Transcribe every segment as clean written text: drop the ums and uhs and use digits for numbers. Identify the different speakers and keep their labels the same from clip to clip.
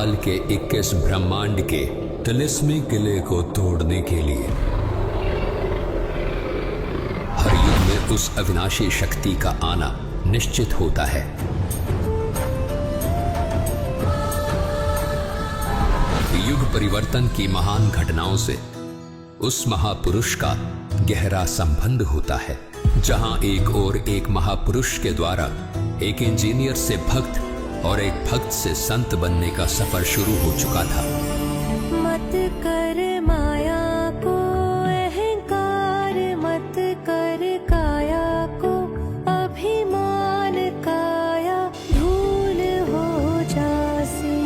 Speaker 1: काल के 21 ब्रह्मांड के तिलिस्मी किले को तोड़ने के लिए हर युग में उस अविनाशी शक्ति का आना निश्चित होता है। युग परिवर्तन की महान घटनाओं से उस महापुरुष का गहरा संबंध होता है। जहां एक और एक महापुरुष के द्वारा एक इंजीनियर से भक्त और एक भक्त से संत बनने का सफर शुरू हो चुका था।
Speaker 2: मत कर माया को अहंकार, मत कर काया को अभिमान, काया धूल हो जासी।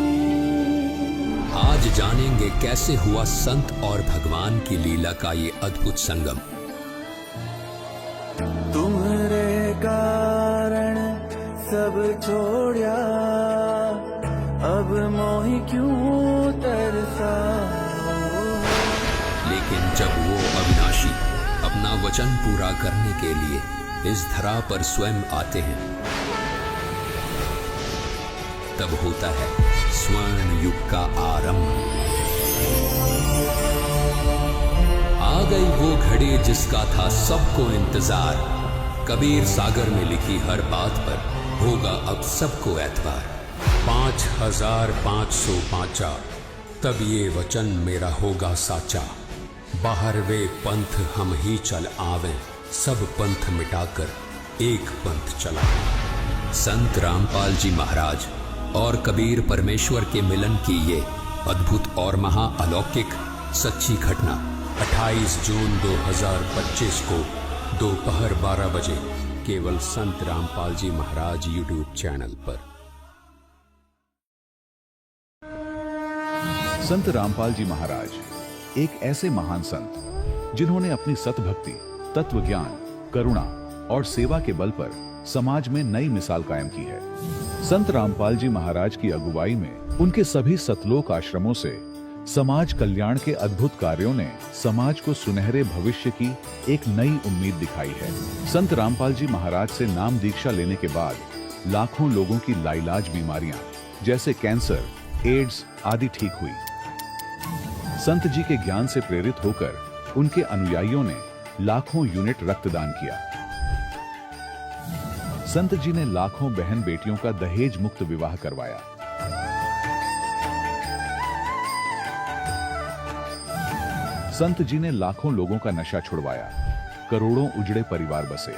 Speaker 1: आज जानेंगे कैसे हुआ संत और भगवान की लीला का ये अद्भुत संगम।
Speaker 3: तुम्हारे कारण सब छोड़या, अब मोहि क्यों तरसा।
Speaker 1: लेकिन जब वो अविनाशी अपना वचन पूरा करने के लिए इस धरा पर स्वयं आते हैं, तब होता है स्वर्ण युग का आरंभ। आ गई वो घड़ी जिसका था सबको इंतजार। कबीर सागर में लिखी हर बात पर होगा अब सबको एतबार। 5505 तब ये वचन मेरा होगा साचा। बाहर वे पंथ हम ही चल आवे, सब पंथ मिटाकर एक पंथ चला। संत रामपाल जी महाराज और कबीर परमेश्वर के मिलन की ये अद्भुत और महा अलौकिक सच्ची घटना 28 जून 2025 को दोपहर 12 बजे केवल संत रामपाल जी महाराज यूट्यूब चैनल पर।
Speaker 4: संत रामपाल जी महाराज एक ऐसे महान संत जिन्होंने अपनी सतभक्ति, तत्व ज्ञान, करुणा और सेवा के बल पर समाज में नई मिसाल कायम की है। संत रामपाल जी महाराज की अगुवाई में उनके सभी सतलोक आश्रमों से समाज कल्याण के अद्भुत कार्यों ने समाज को सुनहरे भविष्य की एक नई उम्मीद दिखाई है। संत रामपाल जी महाराज से नाम दीक्षा लेने के बाद लाखों लोगों की लाइलाज बीमारियां जैसे कैंसर, एड्स आदि ठीक हुई। संत जी के ज्ञान से प्रेरित होकर उनके अनुयायियों ने लाखों यूनिट रक्तदान किया। संत जी ने लाखों बहन बेटियों का दहेज मुक्त विवाह करवाया। संत जी ने लाखों लोगों का नशा छुड़वाया, करोड़ों उजड़े परिवार बसे।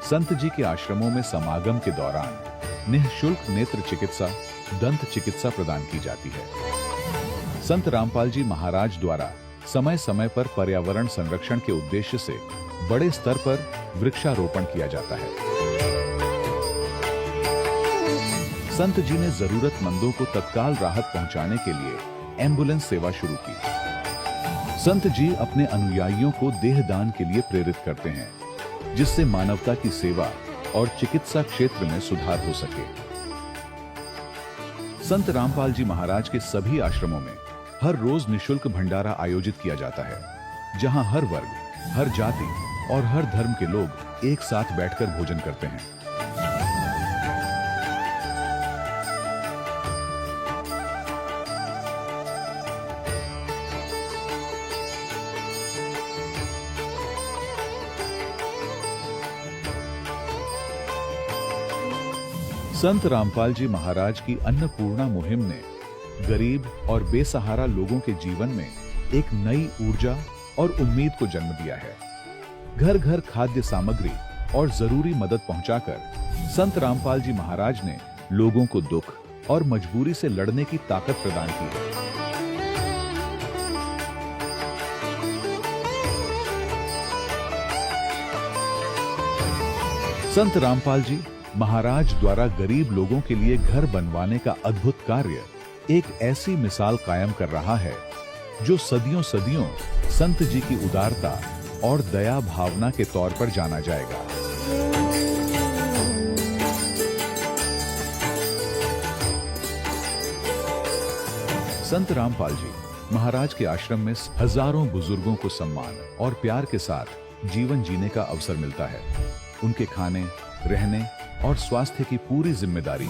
Speaker 4: संत जी के आश्रमों में समागम के दौरान निःशुल्क नेत्र चिकित्सा, दंत चिकित्सा प्रदान की जाती है। संत रामपाल जी महाराज द्वारा समय समय पर पर्यावरण संरक्षण के उद्देश्य से बड़े स्तर पर वृक्षारोपण किया जाता है। संत जी ने जरूरतमंदों को तत्काल राहत पहुंचाने के लिए एम्बुलेंस सेवा शुरू की। संत जी अपने अनुयायियों को देहदान के लिए प्रेरित करते हैं, जिससे मानवता की सेवा और चिकित्सा क्षेत्र में सुधार हो सके। संत रामपाल जी महाराज के सभी आश्रमों में हर रोज निःशुल्क भंडारा आयोजित किया जाता है, जहां हर वर्ग, हर जाति और हर धर्म के लोग एक साथ बैठकर भोजन करते हैं। संत रामपाल जी महाराज की अन्नपूर्णा मुहिम ने गरीब और बेसहारा लोगों के जीवन में एक नई ऊर्जा और उम्मीद को जन्म दिया है। घर घर खाद्य सामग्री और जरूरी मदद पहुंचाकर संत रामपाल जी महाराज ने लोगों को दुख और मजबूरी से लड़ने की ताकत प्रदान की है। संत रामपाल जी महाराज द्वारा गरीब लोगों के लिए घर बनवाने का अद्भुत कार्य एक ऐसी मिसाल कायम कर रहा है जो सदियों सदियों संत जी की उदारता और दया भावना के तौर पर जाना जाएगा। संत रामपाल जी महाराज के आश्रम में हजारों बुजुर्गों को सम्मान और प्यार के साथ जीवन जीने का अवसर मिलता है। उनके खाने, रहने और स्वास्थ्य की पूरी जिम्मेदारी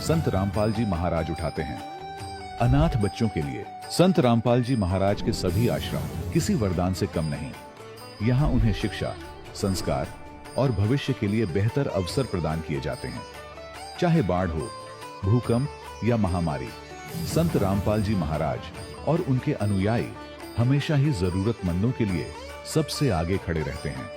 Speaker 4: संत रामपाल जी महाराज उठाते हैं। अनाथ बच्चों के लिए संत रामपाल जी महाराज के सभी आश्रम किसी वरदान से कम नहीं। यहाँ उन्हें शिक्षा, संस्कार और भविष्य के लिए बेहतर अवसर प्रदान किए जाते हैं। चाहे बाढ़ हो, भूकंप या महामारी, संत रामपाल जी महाराज और उनके अनुयायी हमेशा ही जरूरतमंदों के लिए सबसे आगे खड़े रहते हैं।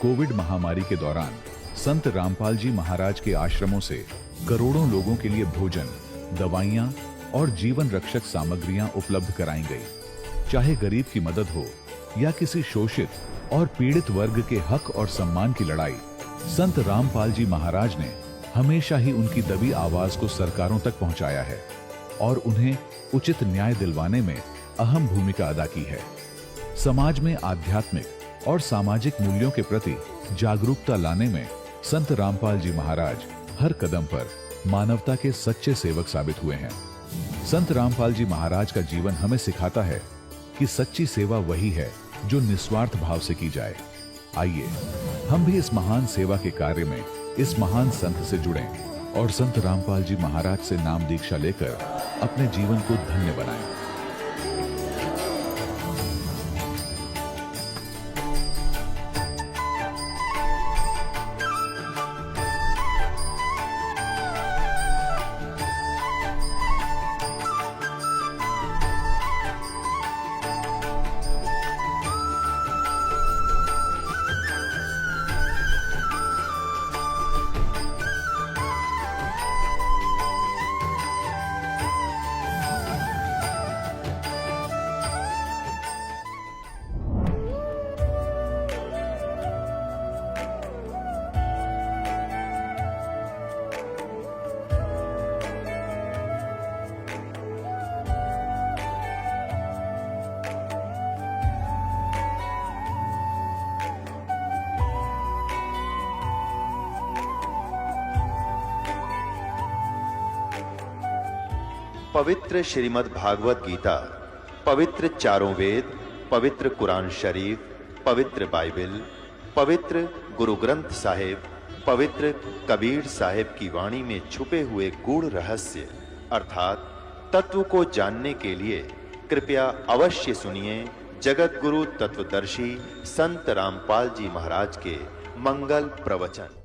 Speaker 4: कोविड महामारी के दौरान संत रामपाल जी महाराज के आश्रमों से करोड़ों लोगों के लिए भोजन, दवाइयां और जीवन रक्षक सामग्रियां उपलब्ध कराई गई। चाहे गरीब की मदद हो या किसी शोषित और पीड़ित वर्ग के हक और सम्मान की लड़ाई, संत रामपाल जी महाराज ने हमेशा ही उनकी दबी आवाज को सरकारों तक पहुंचाया है और उन्हें उचित न्याय दिलवाने में अहम भूमिका अदा की है। समाज में आध्यात्मिक और सामाजिक मूल्यों के प्रति जागरूकता लाने में संत रामपाल जी महाराज हर कदम पर मानवता के सच्चे सेवक साबित हुए हैं। संत रामपाल जी महाराज का जीवन हमें सिखाता है कि सच्ची सेवा वही है जो निस्वार्थ भाव से की जाए। आइए हम भी इस महान सेवा के कार्य में इस महान संत से जुड़ें और संत रामपाल जी महाराज से नाम दीक्षा लेकर अपने जीवन को धन्य बनाएं।
Speaker 5: पवित्र श्रीमद् भागवत गीता, पवित्र चारों वेद, पवित्र कुरान शरीफ, पवित्र बाइबल, पवित्र गुरु ग्रंथ साहिब, पवित्र कबीर साहिब की वाणी में छुपे हुए गूढ़ रहस्य अर्थात तत्व को जानने के लिए कृपया अवश्य सुनिए जगत गुरु तत्वदर्शी संत रामपाल जी महाराज के मंगल प्रवचन।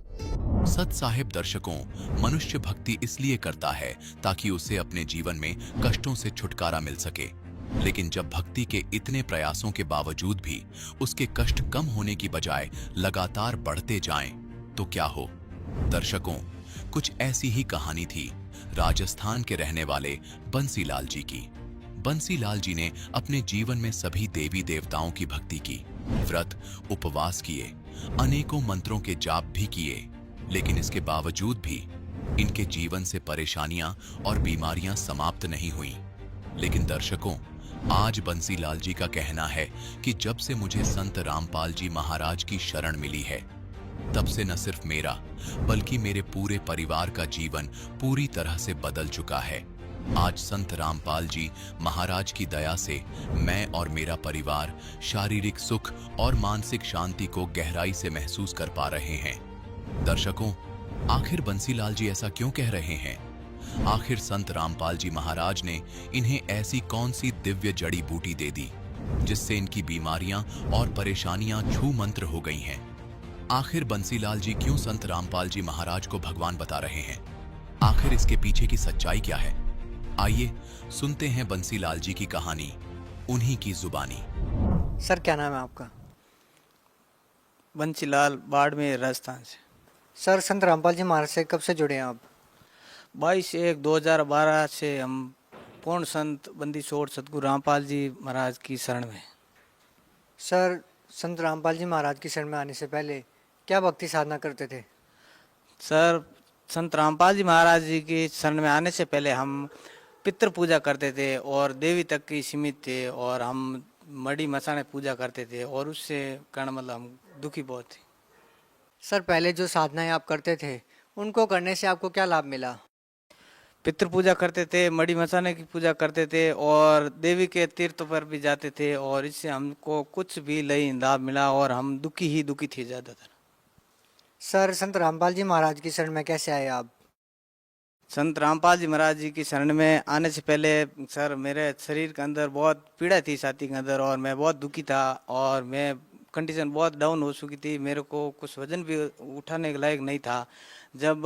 Speaker 6: सत साहिब दर्शकों, मनुष्य भक्ति इसलिए करता है ताकि उसे अपने जीवन में कष्टों से छुटकारा मिल सके। लेकिन जब भक्ति के इतने प्रयासों के बावजूद भी उसके कष्ट कम होने की बजाय लगातार बढ़ते जाएं, तो क्या हो? दर्शकों, कुछ ऐसी ही कहानी थी राजस्थान के रहने वाले बंसीलाल जी की। बंसीलाल जी ने अपने जीवन में सभी देवी देवताओं की भक्ति की, व्रत उपवास किए, अनेकों मंत्रों के जाप भी किए, लेकिन इसके बावजूद भी इनके जीवन से परेशानियां और बीमारियां समाप्त नहीं हुई। लेकिन दर्शकों, आज बंसीलाल जी का कहना है कि जब से मुझे संत रामपाल जी महाराज की शरण मिली है, तब से न सिर्फ मेरा बल्कि मेरे पूरे परिवार का जीवन पूरी तरह से बदल चुका है। आज संत रामपाल जी महाराज की दया से मैं और मेरा परिवार शारीरिक सुख और मानसिक शांति को गहराई से महसूस कर पा रहे हैं। दर्शकों, आखिर बंसीलाल जी ऐसा क्यों कह रहे हैं? आखिर संत रामपाल जी महाराज ने इन्हें ऐसी कौन सी दिव्य जड़ी बूटी दे दी जिससे इनकी बीमारियां और परेशानियां छू मंत्र हो गई हैं? आखिर बंसीलाल जी क्यों संत रामपाल जी महाराज को भगवान बता रहे हैं? आखिर इसके पीछे की सच्चाई क्या है? आइए सुनते हैं बंसीलाल जी की कहानी, उन्हीं की जुबानी।
Speaker 7: सर, क्या नाम है आपका?
Speaker 8: बंसीलाल, बाड़मेर, राजस्थान से।
Speaker 7: सर, संत रामपाल जी महाराज से कब से जुड़े हैं आप?
Speaker 8: 22/1/2012 से हम पूर्ण संत बंदी छोड़ सतगुरु रामपाल जी महाराज की शरण में।
Speaker 7: सर, संत रामपाल जी महाराज की शरण में आने से पहले क्या भक्ति साधना करते थे?
Speaker 8: सर, संत रामपाल जी महाराज जी की शरण में आने से पहले हम पितृ पूजा करते थे और देवी तक की सीमित थे, और हम मड़ी मसाने पूजा करते थे, और उससे कारण मतलब हम दुखी बहुत थे।
Speaker 7: सर, पहले जो साधनाएं आप करते थे उनको करने से आपको क्या लाभ मिला?
Speaker 8: पितृ पूजा करते थे, मड़ी मसाने की पूजा करते थे, और देवी के तीर्थों पर भी जाते थे, और इससे हमको कुछ भी नहीं लाभ मिला और हम दुखी ही दुखी थे ज़्यादातर।
Speaker 7: सर, संत रामपाल जी महाराज की शरण में कैसे आए आप?
Speaker 8: संत रामपाल जी महाराज जी की शरण में आने से पहले सर मेरे शरीर के अंदर बहुत पीड़ा थी, छाती के अंदर, और मैं बहुत दुखी था और मैं कंडीशन बहुत डाउन हो चुकी थी। मेरे को कुछ वजन भी उठाने के लायक नहीं था। जब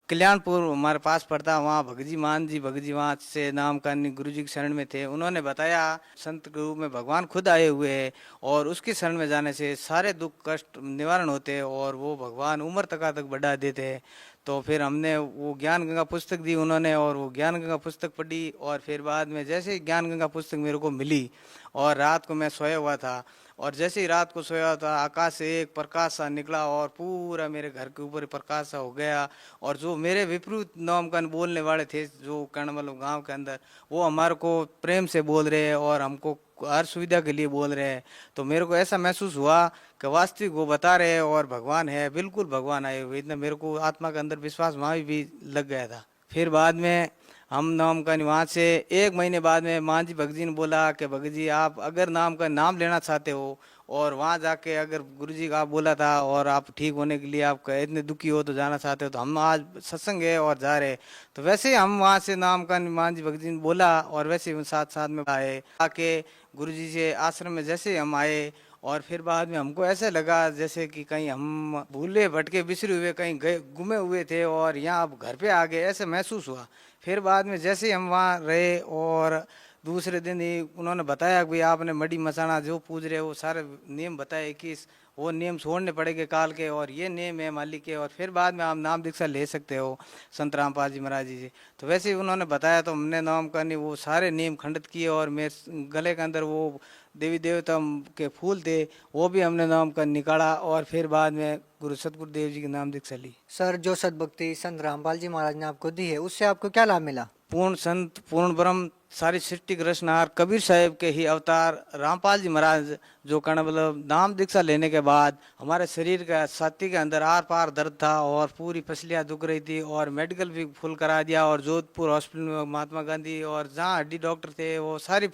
Speaker 8: कल्याणपुर हमारे पास पड़ता, वहाँ भगजी मान जी भगजी वहाँ से नाम का गुरु जी की शरण में थे। उन्होंने बताया संत के रूप में भगवान खुद आए हुए हैं और उसकी शरण में जाने से सारे दुख कष्ट निवारण होते हैं और वो भगवान उम्र तक बढ़ा देते हैं। तो फिर हमने वो ज्ञान गंगा पुस्तक दी उन्होंने, और वो ज्ञान गंगा पुस्तक पढ़ी। और फिर बाद में जैसे ही ज्ञान गंगा पुस्तक मेरे को मिली और रात को मैं सोया हुआ था, और जैसे ही रात को सोया था आकाश से एक प्रकाश सा निकला और पूरा मेरे घर के ऊपर प्रकाश सा हो गया। और जो मेरे विपरीत नाम का बोलने वाले थे, जो कर्ण मतलब गाँव के अंदर, वो हमारे को प्रेम से बोल रहे हैं और हमको हर सुविधा के लिए बोल रहे हैं। तो मेरे को ऐसा महसूस हुआ कि वास्तविक वो बता रहे हैं और भगवान है, बिल्कुल भगवान आए हुए। इतना मेरे को आत्मा के अंदर विश्वास वहाँ भी लग गया था। फिर बाद में हम नाम का वहाँ से 1 महीने बाद में मान जी भगत जी ने बोला कि भगत जी आप अगर नाम का नाम लेना चाहते हो और वहाँ जाके अगर गुरु जी का आप बोला था और आप ठीक होने के लिए आप इतने दुखी हो तो जाना चाहते हो, तो हम आज सत्संग है और जा रहे। तो वैसे ही हम वहाँ से नाम का मान जी भगत जी ने बोला और वैसे ही साथ साथ में आए। आके गुरु जी से आश्रम में जैसे हम आए और फिर बाद में हमको ऐसे लगा जैसे कि कहीं हम भूले भटके बिसरे हुए कहीं गए गुमे हुए थे और यहाँ अब घर पे आ गए, ऐसे महसूस हुआ। फिर बाद में जैसे ही हम वहाँ रहे और दूसरे दिन ही उन्होंने बताया कि भाई आपने मड़ी मसाना जो पूज रहे हो वो सारे नियम बताए कि वो नियम छोड़ने पड़ेंगे काल के और ये नियम है मालिक के, और फिर बाद में आप नाम दीक्षा ले सकते हो संत रामपाल जी महाराज जी से। तो वैसे ही उन्होंने बताया तो हमने नाम करने वो सारे नियम खंडित किए और मेरे गले के अंदर वो देवी देवता के फूल थे वो भी हमने नाम का निकाला और फिर बाद में गुरु सतगुरु देव जी की नाम दीक्षा ली।
Speaker 7: सर जो सद्भक्ति संत रामपाल जी महाराज ने आपको दी है उससे आपको क्या लाभ मिला?
Speaker 8: पूर्ण संत पूर्ण ब्रह्म सारी सृष्टि के रचनार कबीर साहब के ही अवतार रामपाल जी महाराज जो कर्ण मतलब नाम दीक्षा लेने के बाद हमारे शरीर का छाती के अंदर आर पार दर्द था और पूरी पसलियाँ दुख रही थी और मेडिकल भी फुल करा दिया और जोधपुर हॉस्पिटल में महात्मा गांधी और जहाँ हड्डी डॉक्टर थे वो सारी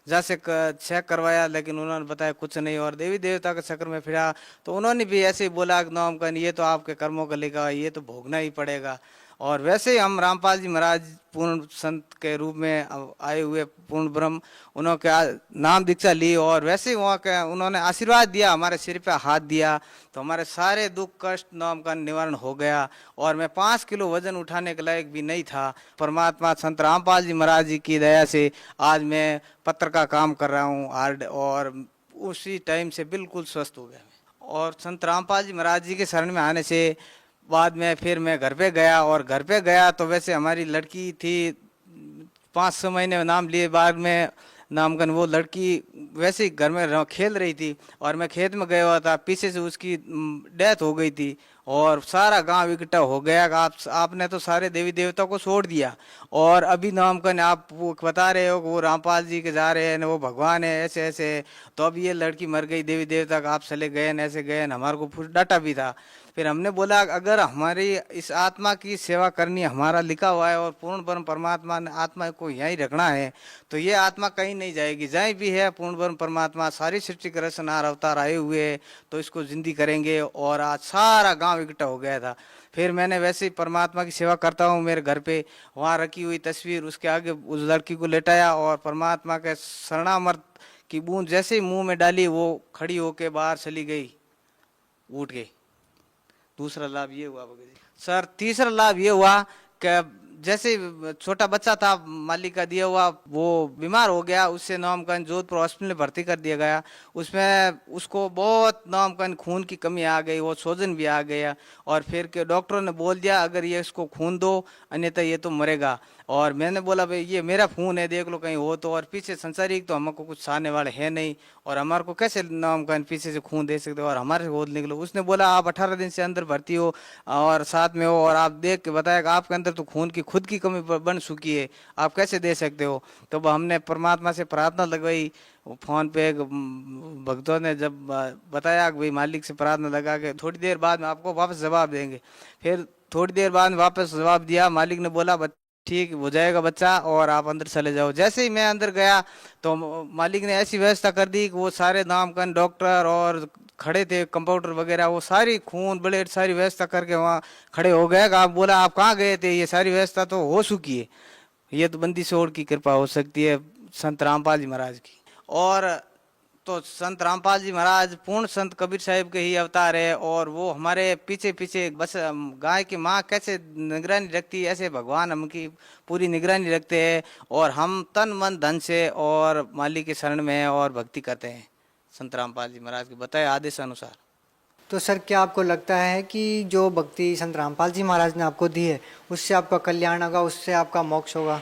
Speaker 8: जहाँ से चेक करवाया लेकिन उन्होंने बताया कुछ नहीं और देवी देवता के चक्कर में फिरा। तो उन्होंने भी ऐसे ही बोला कि नाम का ये तो आपके कर्मों का लिखा ये तो भोगना ही पड़ेगा। और वैसे ही हम रामपाल जी महाराज पूर्ण संत के रूप में आए हुए पूर्ण ब्रह्म उन्होंने नाम दीक्षा ली और वैसे ही वहाँ का उन्होंने आशीर्वाद दिया, हमारे सिर पे हाथ दिया तो हमारे सारे दुख कष्ट नाम का निवारण हो गया और मैं 5 किलो वजन उठाने के लायक भी नहीं था। परमात्मा संत रामपाल जी महाराज जी की दया से आज मैं पत्र का काम कर रहा हूँ हार्ड और उसी टाइम से बिल्कुल स्वस्थ हो गया। और संत रामपाल जी महाराज जी के शरण में आने से बाद में फिर मैं घर पे गया और घर पे गया तो वैसे हमारी लड़की थी 5-6 महीने नाम लिए बाद में नामकन वो लड़की वैसे ही घर में खेल रही थी और मैं खेत में गया हुआ था, पीछे से उसकी डेथ हो गई थी और सारा गांव इकट्ठा हो गया। आपने तो सारे देवी देवता को छोड़ दिया और अभी नामकन आप वो बता रहे हो कि वो रामपाल जी के जा रहे हैं वो भगवान है ऐसे ऐसे, तो अब ये लड़की मर गई देवी देवता का आप चले गए न ऐसे गए न, हमारे को कुछ डाटा भी था। फिर हमने बोला अगर हमारी इस आत्मा की सेवा करनी हमारा लिखा हुआ है और पूर्ण ब्रह्म परमात्मा ने आत्मा को यहीं रखना है तो ये आत्मा कहीं नहीं जाएगी, जहाँ भी है पूर्ण ब्रह्म परमात्मा सारी सृष्टि के रचनार अवतार आए हुए हैं तो इसको जिंदगी करेंगे। और आज सारा गांव इकट्ठा हो गया था। फिर मैंने वैसे ही परमात्मा की सेवा करता हूँ मेरे घर पे वहाँ रखी हुई तस्वीर उसके आगे उस लड़की को लेटाया और परमात्मा के शरणामृत की बूंद जैसे ही मुंह में डाली वो खड़ी होके बाहर चली गई उठ के। दूसरा लाभ ये हुआ सर। तीसरा लाभ ये हुआ कि जैसे छोटा बच्चा था मालिक का दिया हुआ वो बीमार हो गया, उससे नामकन जोधपुर हॉस्पिटल में भर्ती कर दिया गया। उसमें उसको बहुत नामकन खून की कमी आ गई, वो सोजन भी आ गया और फिर के डॉक्टरों ने बोल दिया अगर ये इसको खून दो अन्यथा ये तो मरेगा। और मैंने बोला भाई ये मेरा खून है देख लो कहीं हो तो, और पीछे संसारिक तो हमको कुछ सामने वाले है नहीं और हमारे को कैसे नामकन पीछे से खून दे सकते हो और हमारे से गोद निकलो। उसने बोला आप 18 दिन से अंदर भर्ती हो और साथ में हो और आप देख के बताया कि आपके अंदर तो खून की खुद की कमी बन चुकी है, आप कैसे दे सकते हो। तो हमने परमात्मा से प्रार्थना लगवाई फोन पे भक्तों ने जब बताया कि भाई मालिक से प्रार्थना लगा के थोड़ी देर बाद में आपको वापस जवाब देंगे। फिर थोड़ी देर बाद वापस जवाब दिया, मालिक ने बोला ठीक हो जाएगा बच्चा और आप अंदर चले जाओ। जैसे ही मैं अंदर गया तो मालिक ने ऐसी व्यवस्था कर दी कि वो सारे नामकन डॉक्टर और खड़े थे कंपाउंडर वगैरह, वो सारी खून ब्लेड सारी व्यवस्था करके वहाँ खड़े हो गए। आप बोला आप कहाँ गए थे, ये सारी व्यवस्था तो हो चुकी है। ये तो बंदी छोड़ की कृपा हो सकती है संत रामपाल जी महाराज की। और तो संत रामपाल जी महाराज पूर्ण संत कबीर साहिब के ही अवतार है, और वो हमारे पीछे पीछे बस गाय की माँ कैसे निगरानी रखती है, ऐसे भगवान हमकी पूरी निगरानी रखते हैं, और हम तन मन धन से और मालिक के शरण में हैं और भक्ति करते हैं संत रामपाल जी महाराज के बताए आदेश अनुसार।
Speaker 7: तो सर क्या आपको लगता है कि जो भक्ति संत रामपाल जी महाराज ने आपको दी है उससे आपका कल्याण होगा, उससे आपका मोक्ष होगा?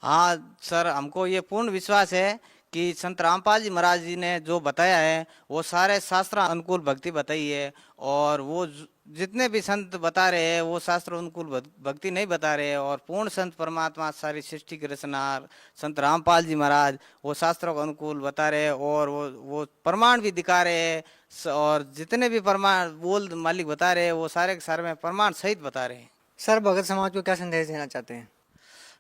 Speaker 8: हाँ सर, हमको ये पूर्ण विश्वास है कि संत रामपाल जी महाराज जी ने जो बताया है वो सारे शास्त्र अनुकूल भक्ति बताई है, और वो जितने भी संत बता रहे हैं वो शास्त्र अनुकूल भक्ति नहीं बता रहे हैं। और पूर्ण संत परमात्मा सारी सृष्टि के रचनार संत रामपाल जी महाराज वो शास्त्रों को अनुकूल बता रहे हैं, और वो प्रमाण भी दिखा रहे हैं, और जितने भी प्रमाण बोल मालिक बता रहे हैं वो सारे के सारे में प्रमाण सहित बता रहे हैं।
Speaker 7: सर भगत समाज को क्या संदेश देना चाहते हैं?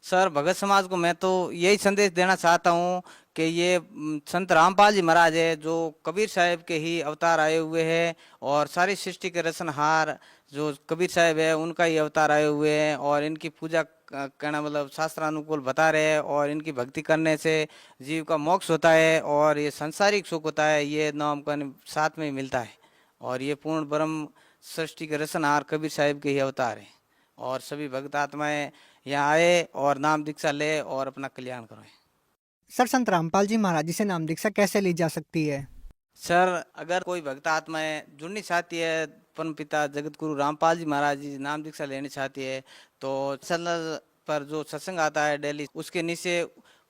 Speaker 8: सर भगत समाज को मैं तो यही संदेश देना चाहता हूँ कि ये संत रामपाल जी महाराज है जो कबीर साहिब के ही अवतार आए हुए हैं, और सारी सृष्टि के रचनहार जो कबीर साहिब है उनका ही अवतार आए हुए हैं, और इनकी पूजा करना मतलब शास्त्रानुकूल बता रहे हैं, और इनकी भक्ति करने से जीव का मोक्ष होता है और ये सांसारिक सुख होता है, ये नाम का साथ में ही मिलता है। और ये पूर्ण ब्रह्म सृष्टि के रचनहार कबीर साहिब के ही अवतार है, और सभी भक्त आत्माएं यहाँ आए और नाम दीक्षा ले और अपना कल्याण कराएं।
Speaker 7: सर संत रामपाल जी महाराज जी से नाम दीक्षा कैसे ली जा सकती है?
Speaker 8: सर अगर कोई भक्त आत्माएं जुड़नी चाहती है, परम पिता जगत गुरु रामपाल जी महाराज जी नाम दीक्षा लेनी चाहती है, तो चैनल पर जो सत्संग आता है डेली उसके नीचे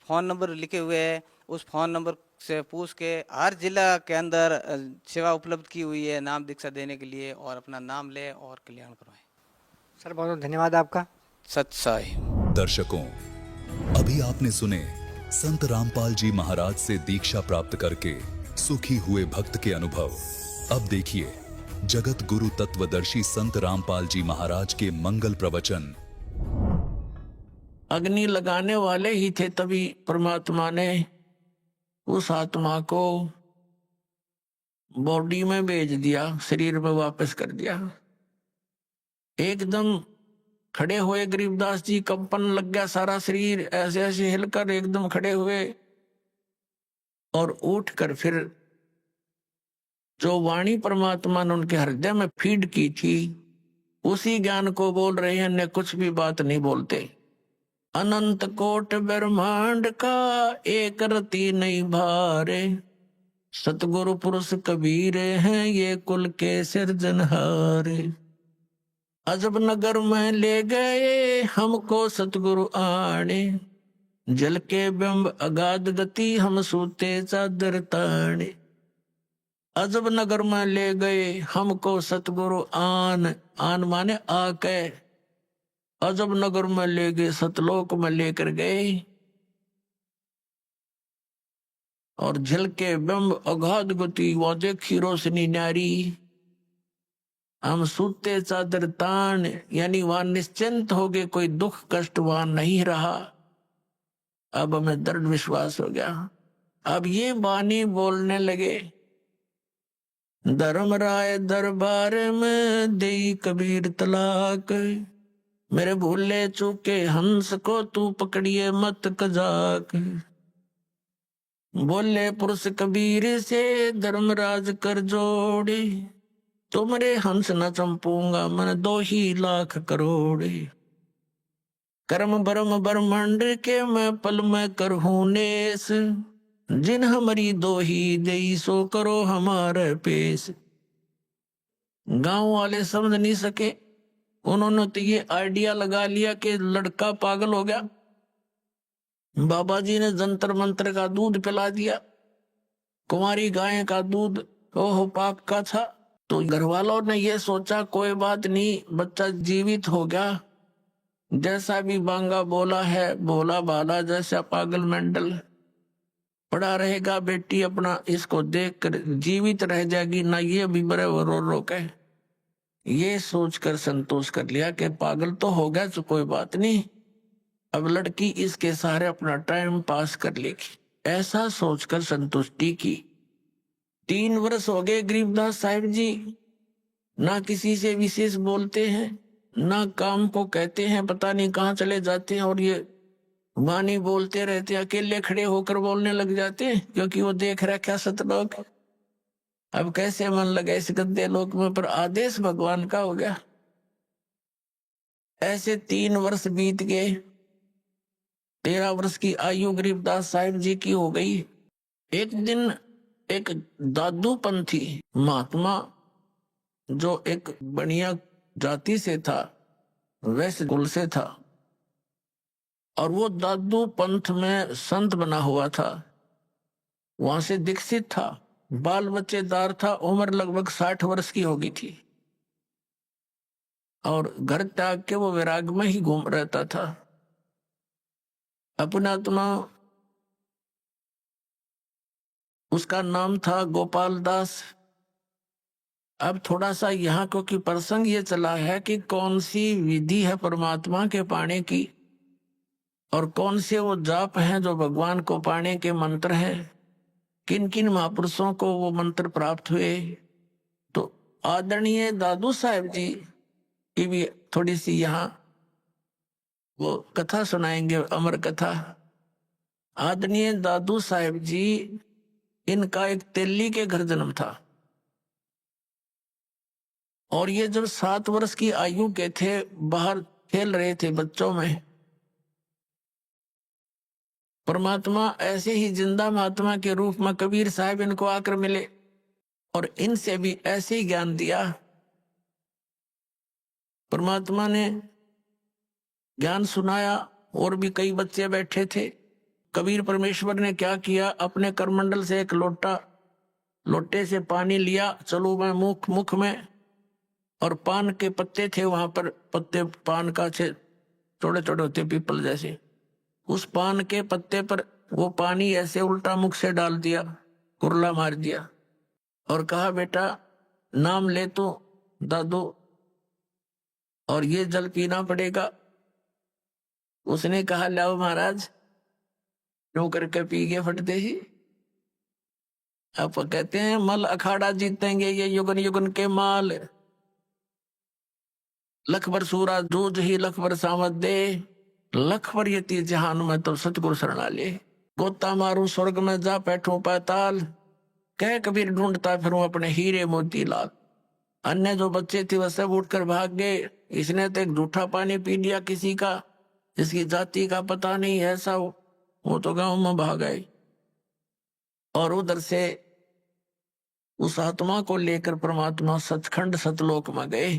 Speaker 8: फ़ोन नंबर लिखे हुए हैं, उस फ़ोन नंबर से पूछ के हर जिला के अंदर सेवा उपलब्ध की हुई है नाम दीक्षा देने के लिए, और अपना नाम ले और कल्याण करवाएं।
Speaker 7: सर बहुत बहुत धन्यवाद आपका।
Speaker 8: सत साई।
Speaker 9: दर्शकों, अभी आपने सुने संत रामपाल जी महाराज से दीक्षा प्राप्त करके सुखी हुए भक्त के अनुभव। अब देखिए जगत गुरु तत्वदर्शी संत रामपाल जी महाराज के मंगल प्रवचन।
Speaker 10: अग्नि लगाने वाले ही थे, तभी परमात्मा ने उस आत्मा को बॉडी में भेज दिया, शरीर में वापस कर दिया। एकदम खड़े हुए गरीबदास जी, कंपन लग गया, सारा शरीर ऐसे ऐसे हिलकर एकदम खड़े हुए, और उठकर फिर जो वाणी परमात्मा ने उनके हृदय में फीड की थी उसी ज्ञान को बोल रहे हैं, अन्य कुछ भी बात नहीं बोलते। अनंत कोट ब्रह्मांड का एक रति नहीं भारे, सतगुरु पुरुष कबीर हैं ये कुल के सिरजनहारे। अजब नगर में ले गए हमको सतगुरु आने, जल के बिंब अगाध गति हम सूते चादर ताने। अजब नगर में ले गए हमको सतगुरु आन माने आके, अजब नगर में ले गए सतलोक में लेकर गए, और जल के बिंब अगाध गति वो देखी रोशनी न्यारी। हम सूते चादर तान, यानी वहां निश्चिंत हो गए, कोई दुख कष्ट वहां नहीं रहा। अब हमें दृढ़ विश्वास हो गया। अब ये वाणी बोलने लगे, धर्मराय दरबार में दे कबीर तलाक, मेरे भूले चूके हंस को तू पकड़िए मत कजाक। बोले पुरुष कबीर से धर्मराज कर जोड़े, तुमरे हंस न चंपूंगा मन 2 ही लाख करोड़। कर्म भरम ब्रह्मांड के मैं पल में करहूं नेस, जिन हमारी 2 ही देई सो करो हमारे पेश। गांव वाले समझ नहीं सके, उन्होंने तो ये आइडिया लगा लिया कि लड़का पागल हो गया। बाबा जी ने जंतर मंत्र का दूध पिला दिया, कुंवारी गाय का दूध ओह पाप का था। तो घर वालों ने ये सोचा कोई बात नहीं, बच्चा जीवित हो गया, जैसा भी बांगा बोला है बोला बाला, जैसा पागल मेंटल पड़ा रहेगा, बेटी अपना इसको देखकर जीवित रह जाएगी ना, ये भी बड़े रो रो के ये सोचकर संतोष कर लिया कि पागल तो हो गया तो कोई बात नहीं, अब लड़की इसके सहारे अपना टाइम पास कर लेगी। ऐसा सोचकर संतुष्टि की। 3 वर्ष हो गए गरीबदास साहिब जी ना किसी से विशेष बोलते हैं, ना काम को कहते हैं, पता नहीं कहाँ चले जाते हैं, और ये वाणी बोलते रहते हैं, अकेले खड़े होकर बोलने लग जाते हैं, क्योंकि वो देख रखा सतलोक। अब कैसे मन लगे इस गद्दे लोक में, पर आदेश भगवान का हो गया। ऐसे 3 वर्ष बीत गए। 13 वर्ष की आयु गरीबदास साहिब जी की हो गई। एक दिन एक दादू पंथी महात्मा जो एक बनिया जाति से था, वैश्य कुल से था, और वो दादू पंथ में संत बना हुआ था, वहां से दीक्षित था, बाल बच्चेदार था, उम्र लगभग 60 वर्ष की हो गई थी, और घर त्याग के वो वैराग में ही घूम रहता था। अपना आत्मा, उसका नाम था गोपाल दास। अब थोड़ा सा यहाँ क्योंकि प्रसंग ये चला है कि कौन सी विधि है परमात्मा के पाने की, और कौन से वो जाप हैं जो भगवान को पाने के मंत्र हैं, किन किन महापुरुषों को वो मंत्र प्राप्त हुए। तो आदरणीय दादू साहब जी की भी थोड़ी सी यहाँ वो कथा सुनाएंगे, अमर कथा। आदरणीय दादू साहब जी, इनका एक तेली के घर जन्म था, और ये जब 7 वर्ष की आयु के थे, बाहर खेल रहे थे बच्चों में, परमात्मा ऐसे ही जिंदा महात्मा के रूप में कबीर साहब इनको आकर मिले, और इनसे भी ऐसे ही ज्ञान दिया। परमात्मा ने ज्ञान सुनाया, और भी कई बच्चे बैठे थे। कबीर परमेश्वर ने क्या किया, अपने करमंडल से एक लोटे से पानी लिया, चलो मैं मुख में, और पान के पत्ते थे वहां पर, पत्ते पान का थे, छोटे छोटे होते पीपल जैसे, उस पान के पत्ते पर वो पानी ऐसे उल्टा मुख से डाल दिया, कुरला मार दिया, और कहा बेटा नाम ले तो दादू, और ये जल पीना पड़ेगा। उसने कहा लाओ महाराज, यूं करके पी गए फटते ही। अब कहते हैं मल अखाड़ा जीतेंगे ये युगन युगन के माल, लख बर सूरा जूझ ही लख बर सामत दे, लख बर यति जहान में तो सतगुरु शरणा ले, गोता मारू स्वर्ग में जा बैठू पाताल, कह कबीर ढूंढता फिरूं अपने हीरे मोती लाल। अन्य जो बच्चे थे वह सब उठकर भाग गए। इसने तो एक झूठा पानी पी लिया किसी का, जिसकी जाति का पता नहीं, ऐसा वो तो गांव में भाग गए, और उधर से उस आत्मा को लेकर परमात्मा सचखंड सतलोक में गए।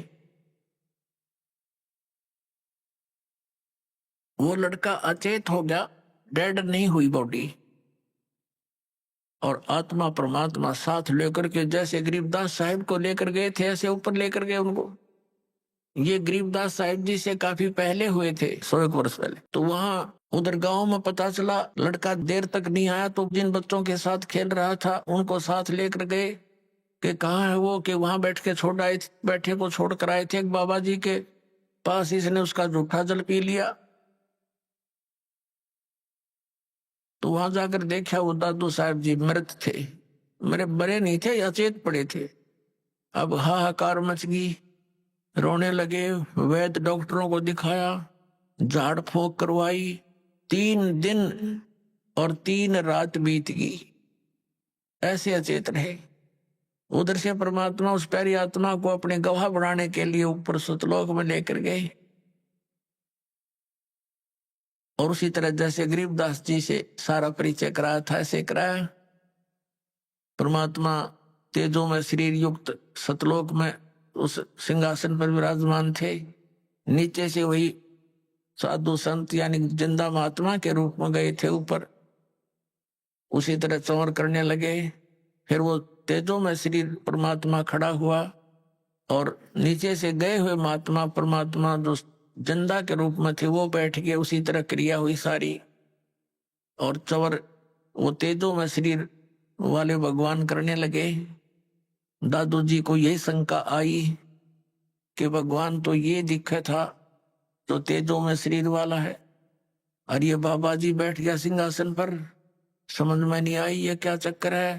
Speaker 10: वो लड़का अचेत हो गया, डेड नहीं हुई बॉडी, और आत्मा परमात्मा साथ लेकर के, जैसे गरीबदास साहिब को लेकर गए थे ऐसे ऊपर लेकर गए उनको। ये गरीबदास साहिब जी से काफी पहले हुए थे, 100 वर्ष पहले। तो वहां उधर गांव में पता चला, लड़का देर तक नहीं आया, तो जिन बच्चों के साथ खेल रहा था उनको साथ लेकर गए कि कहाँ है वो, कि वहां बैठ के छोड़ आए, बैठे को छोड़ कर आए थे एक बाबा जी के पास। इसने उसका जूठा जल पी लिया। तो वहां जाकर देखा वो दादू साहब जी मृत थे, मेरे बड़े नहीं थे, अचेत पड़े थे। अब हाहाकार मच गई, रोने लगे। वैद्य डॉक्टरों को दिखाया, झाड़ फूंक करवाई। 3 दिन और 3 रात बीत गई, ऐसे अचेत रहे। उधर से परमात्मा उस प्यारी आत्मा को अपने गवाह बनाने के लिए ऊपर सतलोक में लेकर गए। और उसी तरह जैसे गरीबदास जी से सारा परिचय कराया था, ऐसे कराया। परमात्मा तेजों में शरीर युक्त सतलोक में उस सिंहासन पर विराजमान थे। नीचे से वही साधु संत यानी जिंदा महात्मा के रूप में गए थे ऊपर, उसी तरह चौर करने लगे। फिर वो तेजों में शरीर परमात्मा खड़ा हुआ, और नीचे से गए हुए महात्मा परमात्मा जो जिंदा के रूप में थे वो बैठ गए। उसी तरह क्रिया हुई सारी, और चौर वो तेजों में शरीर वाले भगवान करने लगे। दादू जी को यही शंका आई कि भगवान तो ये दिखा था जो तेजों में शरीर वाला है, और ये बाबा जी बैठ गया सिंहासन पर। समझ में नहीं आई ये क्या चक्कर है।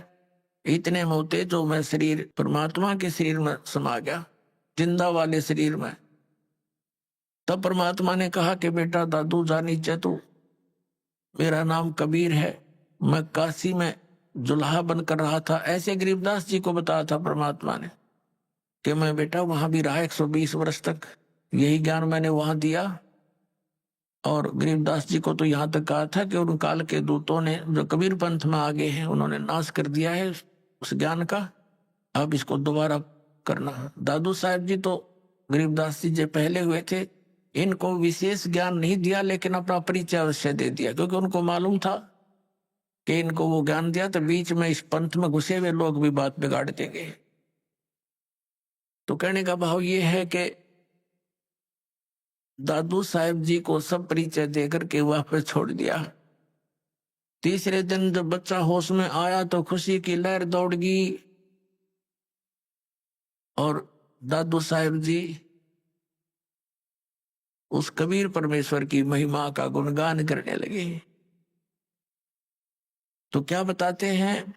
Speaker 10: इतने में होते जो मैं शरीर परमात्मा के शरीर में समा गया, जिंदा वाले शरीर में। तब परमात्मा ने कहा कि बेटा दादू जा नीचे, तू, मेरा नाम कबीर है, मैं काशी में जुल्हा बनकर रहा था। ऐसे गरीबदास जी को बताया था परमात्मा ने कि मैं बेटा वहां भी रहा 120 वर्ष तक, यही ज्ञान मैंने वहां दिया। और गरीबदास जी को तो यहाँ तक कहा था कि उन काल के दूतों ने जो कबीर पंथ में आगे हैं उन्होंने नाश कर दिया है उस ज्ञान का, अब इसको दोबारा करना। दादू साहब जी तो गरीबदास जी जो पहले हुए थे, इनको विशेष ज्ञान नहीं दिया लेकिन अपना परिचय अवश्य दे दिया, क्योंकि उनको मालूम था कि इनको वो ज्ञान दिया तो बीच में इस पंथ में घुसे हुए लोग भी बात बिगाड़ देंगे। तो कहने का भाव ये है कि दादू साहब जी को सब परिचय देकर के वापस छोड़ दिया। तीसरे दिन जब बच्चा होश में आया तो खुशी की लहर दौड़ गई और दादू साहब जी उस कबीर परमेश्वर की महिमा का गुणगान करने लगे। तो क्या बताते हैं,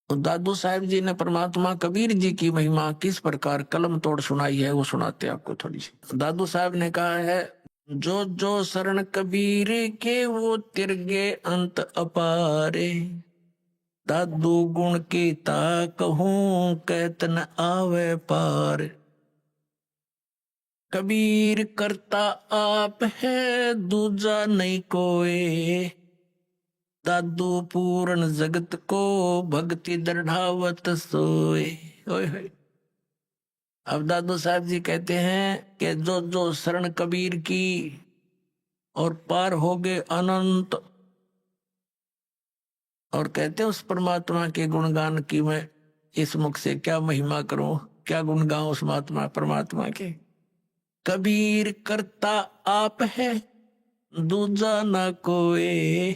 Speaker 10: तो दादू साहब जी ने परमात्मा कबीर जी की महिमा किस प्रकार कलम तोड़ सुनाई है वो सुनाते हैं आपको थोड़ी सी। दादू साहब ने कहा है, जो जो शरण कबीर के वो तिरगे अंत अपारे, दादू गुण की ता कहूं कहत न आवे पार। कबीर करता आप है दूजा नहीं कोई, दादू पूर्ण जगत को भक्ति दृढ़ावत सोए। अब दादू साहब जी कहते हैं कि जो जो शरण कबीर की और पार हो गए अनंत, और कहते हैं उस परमात्मा के गुणगान की मैं इस मुख से क्या महिमा करूं, क्या गुण गाऊं उस महात्मा परमात्मा के। कबीर करता आप है दूजा ना कोई,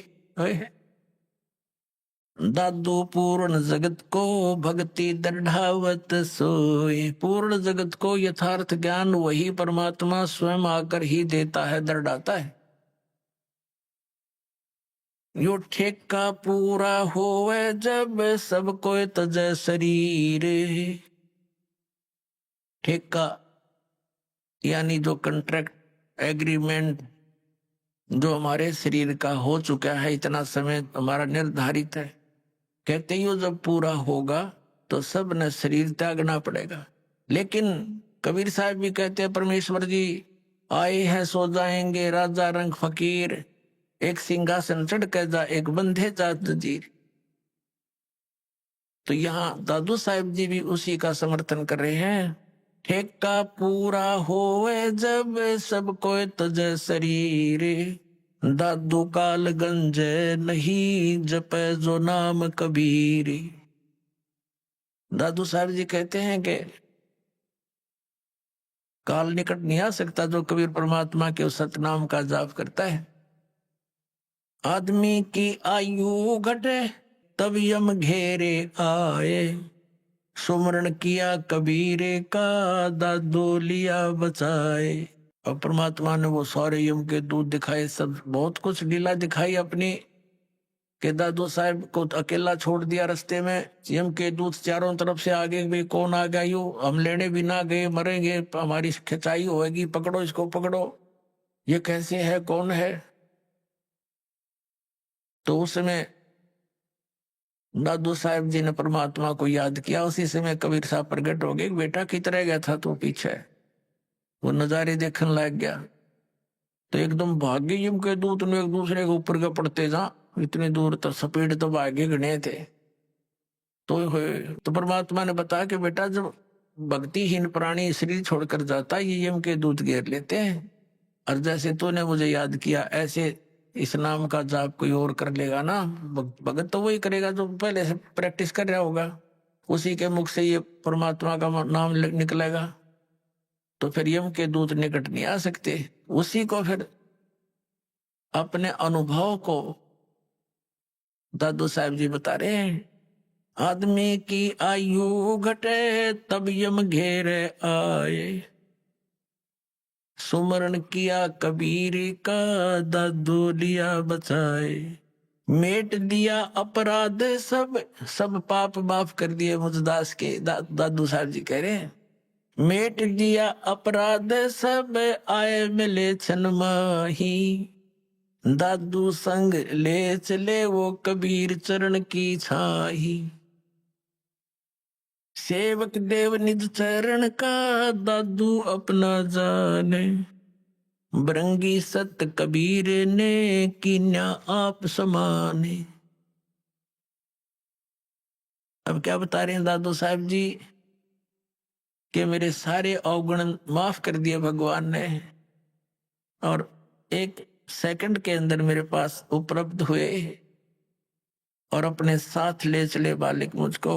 Speaker 10: दादू पूर्ण जगत को भक्ति दृढ़ावत सोए। पूर्ण जगत को यथार्थ ज्ञान वही परमात्मा स्वयं आकर ही देता है, दृढ़ाता है। यो ठेका पूरा होवे जब सब कोई तजे शरीर। ठेका यानी जो कंट्रैक्ट एग्रीमेंट जो हमारे शरीर का हो चुका है, इतना समय हमारा निर्धारित है, कहते ही जब पूरा होगा तो सब ने शरीर त्यागना पड़ेगा। लेकिन कबीर साहब भी कहते हैं परमेश्वर जी आए हैं सो जाएंगे, राजा रंग फकीर, एक सिंहासन चढ़ के जा एक बंधे जात जंजीर। तो यहाँ दादू साहब जी भी उसी का समर्थन कर रहे हैं। ठेका पूरा होवे जब सब कोई तजे शरीर, दादू काल गंजे नहीं जपे जो नाम कबीर। दादू साहब जी कहते हैं कि काल निकट नहीं आ सकता जो कबीर परमात्मा के उस सतनाम का जाप करता है। आदमी की आयु घटे तब यम घेरे आए, सुमरण किया कबीरे का दादू लिया बचाए। और परमात्मा ने वो सारे यम के दूत दिखाए, सब बहुत कुछ लीला दिखाई अपनी, कि दादू साहब को अकेला छोड़ दिया रास्ते में, यम के दूत चारों तरफ से आगे भी कौन आ गया, यू हम लेने भी ना गए, मरेंगे, हमारी खिंचाई होगी, पकड़ो इसको पकड़ो, ये कैसे है कौन है। तो उस समय दादू साहब जी ने परमात्मा को याद किया। उसी समय कबीर साहब प्रकट हो गए, बेटा किधर गया था तू पीछे, वो नजारे देखने लग गया। तो एकदम भाग्य यम के दूत ने एक दूसरे के ऊपर के पड़ते जा, इतनी दूर तो स्पीड तो भाग्य गणे थे। तो परमात्मा ने बताया कि बेटा जब भक्तिहीन प्राणी शरीर छोड़कर जाता है ये यम के दूत घेर लेते हैं, और जैसे तूने मुझे याद किया ऐसे इस नाम का जाप कोई और कर लेगा ना, भगत तो वही करेगा जो पहले से प्रैक्टिस कर रहा होगा, उसी के मुख से ये परमात्मा का नाम निकलेगा। तो फिर यम के दूत निकट नहीं आ सकते। उसी को फिर अपने अनुभव को दादू साहब जी बता रहे हैं। आदमी की आयु घटे तब यम घेरे आए, सुमरण किया कबीर का दादू लिया बचाए। मेट दिया अपराध सब, सब पाप माफ कर दिए मुझ दास के। दादू साहब जी कह रहे हैं, मेट दिया अपराध सब, आए मिले छन माही। दादू संग ले चले वो कबीर चरण की छाही। सेवक देव निज चरण का, दादू अपना जाने। बरंगी सत कबीर ने, कीन्या आप समाने। अब क्या बता रहे हैं दादू साहब जी कि मेरे सारे अवगुण माफ कर दिए भगवान ने, और एक सेकंड के अंदर मेरे पास उपलब्ध हुए और अपने साथ ले चले बालिक मुझको,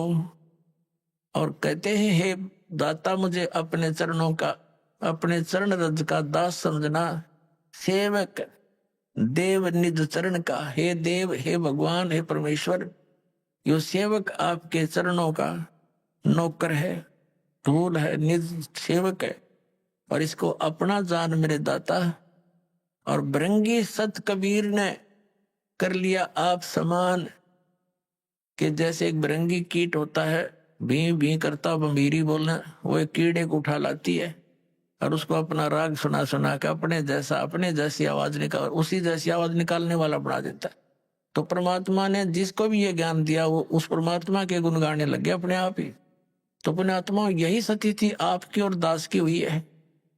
Speaker 10: और कहते हैं हे दाता मुझे अपने चरणों का, अपने चरण रज का दास समझना। सेवक देव निज चरण का, हे देव, हे भगवान, हे परमेश्वर, यो सेवक आपके चरणों का नौकर है, धूल है, निज सेवक है, और इसको अपना जान मेरे दाता। और बरंगी सत कबीर ने कर लिया आप समान, कि जैसे एक बरंगी कीट होता है, भी भी करता बंबीरी बोलना, वो एक कीड़े को उठा लाती है और उसको अपना राग सुना सुना के अपने जैसा, अपने जैसी आवाज निकाल, उसी जैसी आवाज निकालने वाला बना देता है। तो परमात्मा ने जिसको भी ये ज्ञान दिया वो उस परमात्मा के गुण गाने लग गए अपने आप ही। तो पुण्यात्मा यही सती थी आपकी और दास की हुई है।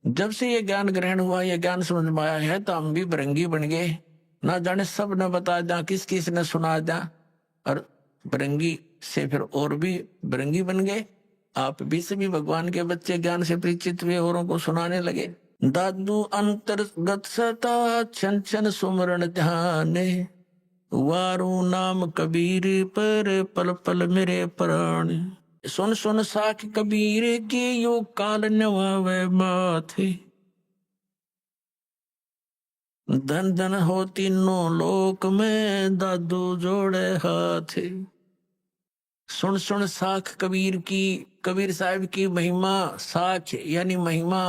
Speaker 10: जब से ये ज्ञान ग्रहण हुआ, ये ज्ञान समझ में आया है, तो हम भी बरंगी बन गए। ना जाने सब न बता जा, किस किस ने सुना जा, और बरंगी से फिर और भी बरंगी बन गए। आप भी सभी भगवान के बच्चे ज्ञान से परिचित हुए, औरों को सुनाने लगे। दादू अंतर्गत सता, छन छन सुमरण ध्यान, वारू नाम कबीर पर, पल पल मेरे प्राण। सुन सुन साख कबीर की, यो काल नवावे माथे। धन धन हो तीनों लोक में, दादू जोड़े हाथ। सुन सुन साख कबीर की, कबीर साहब की महिमा। साख यानी महिमा,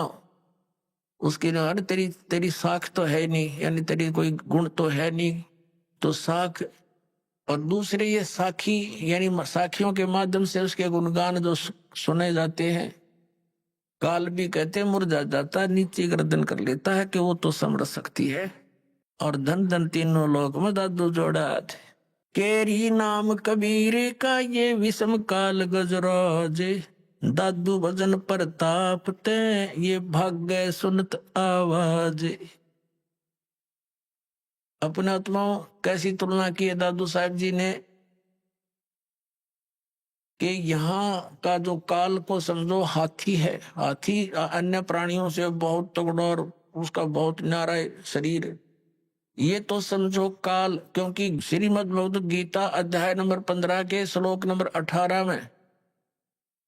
Speaker 10: उसकी अरे तेरी तेरी साख तो है नहीं, यानी तेरी कोई गुण तो है नहीं, तो साख। और दूसरे ये साखी, यानी साखियों के माध्यम से उसके गुणगान जो सुने जाते हैं। काल भी कहते मुरझा जाता, नीचे गर्दन कर लेता है कि वो तो समझ सकती है। और धन धन तीनों लोक में दादू जोड़ा थे। केरी नाम कबीर का, ये विषम काल गजराज। दादू भजन प्रताप ते, ये भाग्य सुनत आवाज। अपने आत्माओं कैसी तुलना की है दादू साहब जी ने, कि यहाँ का जो काल को समझो हाथी है। हाथी अन्य प्राणियों से बहुत तगड़ा और उसका बहुत न्यारा शरीर। ये तो समझो काल, क्योंकि श्रीमद् भगवद गीता अध्याय नंबर 15 के श्लोक नंबर 18 में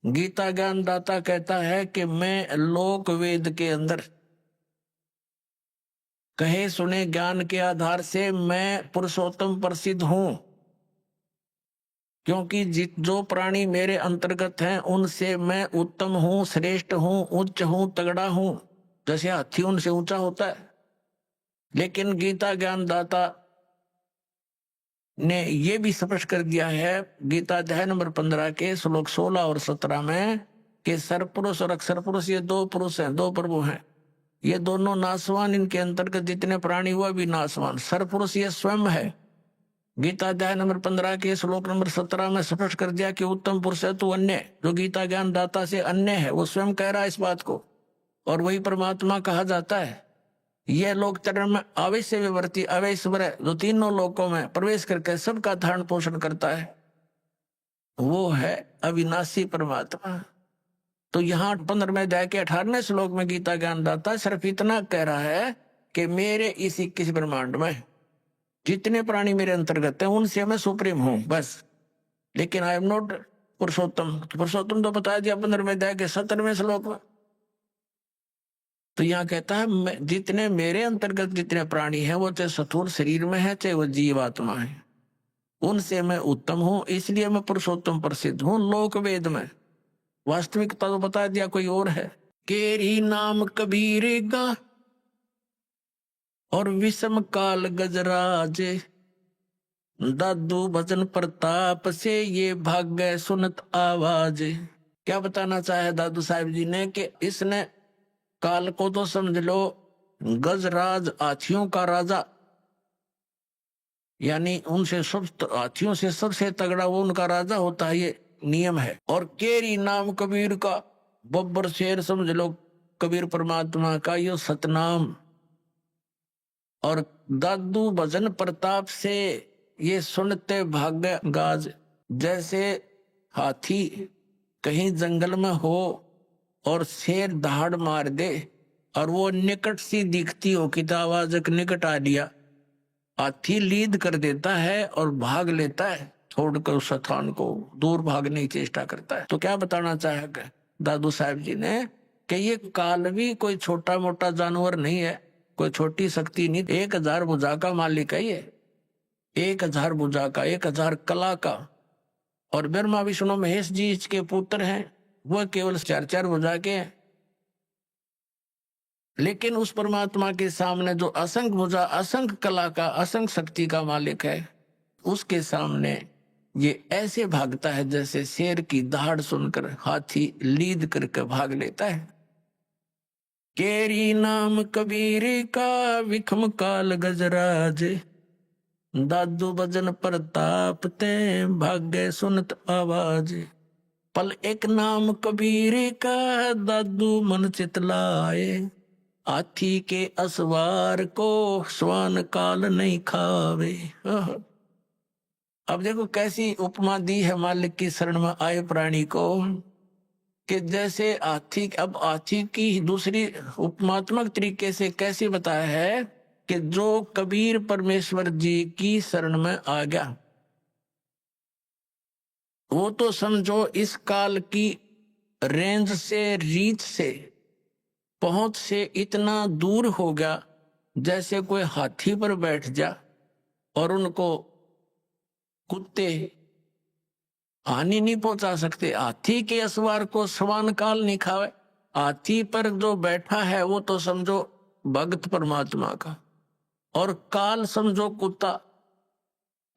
Speaker 10: गीता ज्ञान दाता कहता है कि मैं लोक वेद के अंदर कहे सुने ज्ञान के आधार से मैं पुरुषोत्तम प्रसिद्ध हूं, क्योंकि जो प्राणी मेरे अंतर्गत हैं उनसे मैं उत्तम हूं, श्रेष्ठ हूं, उच्च हूं, तगड़ा हूं। जैसे हाथी उनसे ऊंचा होता है। लेकिन गीता ज्ञान दाता ने यह भी स्पष्ट कर दिया है गीता अध्याय नंबर 15 के श्लोक 16 और 17 में कि सरपुरुष और अक्षर पुरुष ये दो पुरुष हैं, दो प्रभु हैं। ये दोनों नासवान, इनके अंतर्गत जितने प्राणी हुआ भी नासवान। सरपुरुष ये स्वयं है। गीता अध्याय नंबर 15 के श्लोक नंबर 17 में स्पष्ट कर दिया कि उत्तम पुरुष है तो अन्य, जो गीता ज्ञान दाता से अन्य है, वो स्वयं कह रहा है इस बात को, और वही परमात्मा कहा जाता है। यह लोक चरण में अवश्य विवर्ती अवैश्वर है, जो तीनों लोकों में प्रवेश करके सबका धारण पोषण करता है, वो है अविनाशी परमात्मा। तो यहाँ 15वें अध्याय के 18वें श्लोक में गीता ज्ञान दाता सिर्फ इतना कह रहा है कि मेरे इस 21 ब्रह्मांड में जितने प्राणी मेरे अंतर्गत हैं उनसे मैं सुप्रीम हूं, बस। लेकिन आई एम नॉट पुरुषोत्तम। पुरुषोत्तम तो बताया दिया 15वें अध्याय के 17वें श्लोक में। तो यहाँ कहता है जितने मेरे अंतर्गत जितने प्राणी हैं, वो चाहे स्थूल शरीर में है चाहे वो जीवात्मा है, उनसे मैं उत्तम हूं, इसलिए मैं पुरुषोत्तम प्रसिद्ध हूं लोक वेद में। वास्तविकता तो बता दिया कोई और है। केरी नाम कबीर का और विषम काल गजराज। दादू भजन प्रताप से ये भाग गए सुनत आवाज। क्या बताना चाहे दादू साहब जी ने कि इसने काल को तो समझ लो गजराज हाथियों का राजा, यानी उनसे सब हाथियों से सबसे तगड़ा वो उनका राजा होता है, ये नियम है। और केरी नाम कबीर का, बब्बर शेर समझ लो कबीर परमात्मा का यो सतनाम। और दादू भजन प्रताप से ये सुनते भाग्य गाज। जैसे हाथी कहीं जंगल में हो और शेर दहाड़ मार दे और वो निकट सी दिखती हो कि आवाज निकट आ लिया, हाथी लीड कर देता है और भाग लेता है, छोड़कर उस स्थान को दूर भागने की चेष्टा करता है। तो क्या बताना चाहेगा दादू साहब जी ने कि ये काल भी कोई छोटा मोटा जानवर नहीं है, कोई छोटी शक्ति नहीं। 1000 भुजा का मालिक है ये, 1000 भुजा का, 1000 कला का। और ब्रह्मा विष्णु महेश जी इसके पुत्र हैं, वह केवल 4 भुजा के हैं। लेकिन उस परमात्मा के सामने जो असंख्य भुजा, असंख्य कला का, असंख्य शक्ति का मालिक है, उसके सामने ये ऐसे भागता है जैसे शेर की दहाड़ सुनकर हाथी लीद करके भाग लेता है। केरी नाम कबीर का विखम काल गजराज, दादू भजन प्रताप ते भाग्य सुनत आवाज। पल एक नाम कबीर का दादू मन चितलाए, हाथी के असवार को स्वान काल नहीं खावे। अब देखो कैसी उपमा दी है मालिक की शरण में आए प्राणी को, कि जैसे हाथी। अब हाथी की दूसरी उपमात्मक तरीके से कैसे बताया है कि जो कबीर परमेश्वर जी की शरण में आ गया, वो तो समझो इस काल की रेंज से, रीच से, पहुंच से इतना दूर हो गया जैसे कोई हाथी पर बैठ जा और उनको कुत्ते हानि नहीं पहुंचा सकते। हाथी के असवार को समान काल नहीं खावे। हाथी पर जो बैठा है वो तो समझो भगत परमात्मा का, और काल समझो कुत्ता।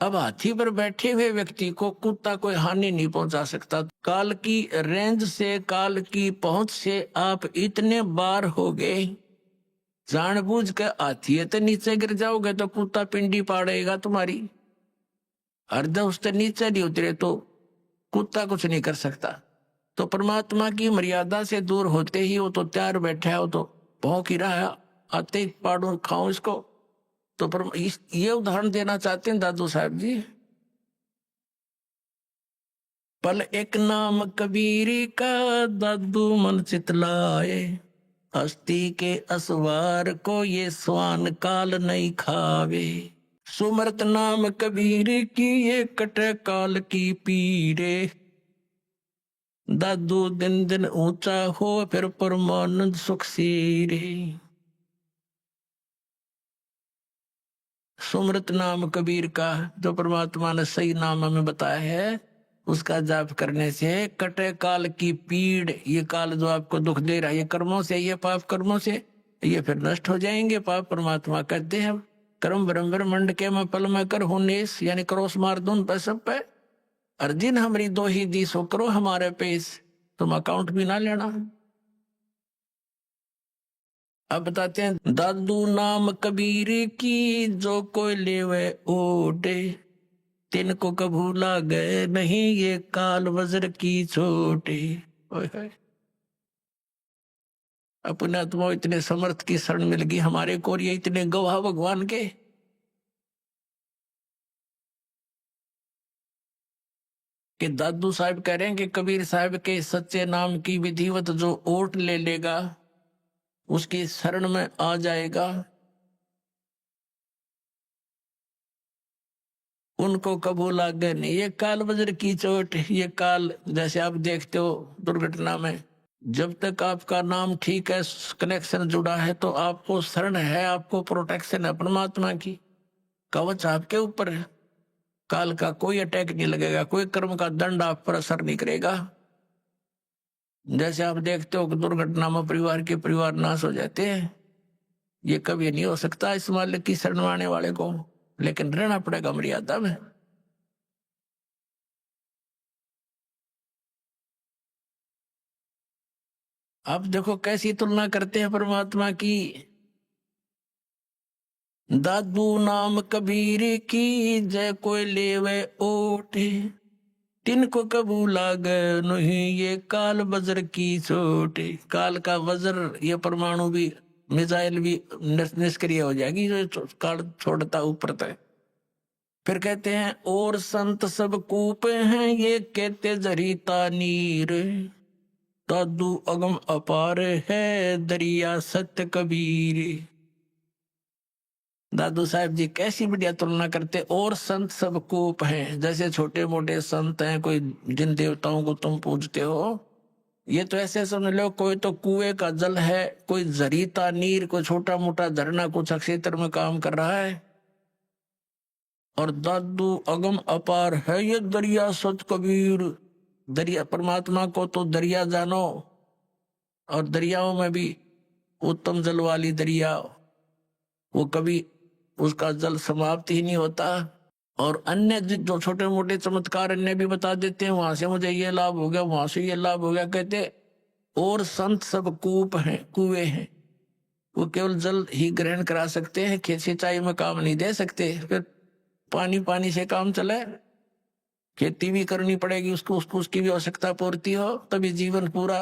Speaker 10: अब हाथी पर बैठे हुए व्यक्ति को कुत्ता कोई हानि नहीं पहुंचा सकता। काल की रेंज से, काल की पहुंच से आप इतने बार हो गए, जानबूझ के हाथी तो नीचे गिर जाओगे तो कुत्ता पिंडी पाड़ेगा तुम्हारी। अर्ध उससे नीचे नहीं उतरे तो कुत्ता कुछ नहीं कर सकता। तो परमात्मा की मर्यादा से दूर होते ही वो तो तैयार बैठा है, वो तो भौंक ही रहा है, आते ही पाड़ो खाओ इसको। तो ये उदाहरण देना चाहते हैं दादू साहब जी। पल एक नाम कबीर का दादू मन चितलाए, हस्ती के असवार को ये स्वान काल नहीं खावे। सुमरत नाम कबीर की ये कटे काल की पीरे, दादू दिन दिन ऊंचा हो फिर परमानंद सुख सीरे। सुमरत नाम कबीर का, जो परमात्मा ने सही नाम हमें बताया है, उसका जाप करने से कटे काल की पीड़, ये काल जो आपको दुख दे रहा है, ये कर्मों से, ये पाप कर्मों से, ये फिर नष्ट हो जाएंगे। पाप परमात्मा कहते हैं कर्म ब्रह्म मंड के मैं पल में कर हुनेस, यानी क्रोस मार दूं पे सब पे। अर्जिन हमारी दो ही दी सो करो हमारे पेश, तुम अकाउंट भी ना लेना। अब बताते हैं दादू नाम कबीर की जो कोई लेवे ओटे, तिनको कभू लागे नहीं ये काल वज्र की चोटे। अपने आत्मा इतने समर्थ की शरण मिल गई हमारे को, ये इतने गवाह भगवान के। कि दादू साहब कह रहे हैं कि कबीर साहब के सच्चे नाम की विधिवत जो ओट ले लेगा, उसकी शरण में आ जाएगा, उनको कबू लागे नहीं ये काल वज्र की चोट। ये काल जैसे आप देखते हो दुर्घटना में, जब तक आपका नाम ठीक है, कनेक्शन जुड़ा है, तो आपको शरण है, आपको प्रोटेक्शन है परमात्मा की, कवच आपके ऊपर है। काल का कोई अटैक नहीं लगेगा, कोई कर्म का दंड आप पर असर नहीं करेगा। जैसे आप देखते हो कि दुर्घटना में परिवार नाश हो जाते हैं, ये कभी नहीं हो सकता इस मालिक की शरण आने वाले को, लेकिन रहना पड़ेगा मर्यादा में। अब देखो कैसी तुलना करते हैं परमात्मा की। दादू नाम कबीर की जय कोई लेवे ओट, तिनको कबू लागे नहीं ये काल वज्र की चोट। काल का वज्र, ये परमाणु भी, मिसाइल भी निष्क्रिय हो जाएगी जो काल छोड़ता ऊपर तक। फिर कहते हैं और संत सब कूप हैं ये कहते जरीता नीर, दादू अगम अपार है दरिया सत्य कबीर। दादू साहब जी कैसी बढ़िया तुलना करते। और संत सब कूप हैं, जैसे छोटे मोटे संत हैं, कोई जिन देवताओं को तुम पूजते हो, ये तो ऐसे समझ लो कोई तो कुएं का जल है, कोई जरीता नीर, कोई छोटा मोटा झरना कुछ क्षेत्र में काम कर रहा है। और दादू अगम अपार है ये दरिया सत कबीर। दरिया, परमात्मा को तो दरिया जानो, और दरियाओं में भी उत्तम जल वाली दरिया, वो कभी उसका जल समाप्त ही नहीं होता। और अन्य जो छोटे मोटे चमत्कार अन्य भी बता देते हैं, वहां से मुझे ये लाभ हो गया, वहां से ये लाभ हो गया। कहते और संत सब कूप हैं, कुएं हैं, वो केवल जल ही ग्रहण करा सकते हैं, खेत सिंचाई में काम नहीं दे सकते। फिर पानी से काम चले, खेती भी करनी पड़ेगी उसको उसकी भी आवश्यकता पूर्ति हो, तभी जीवन पूरा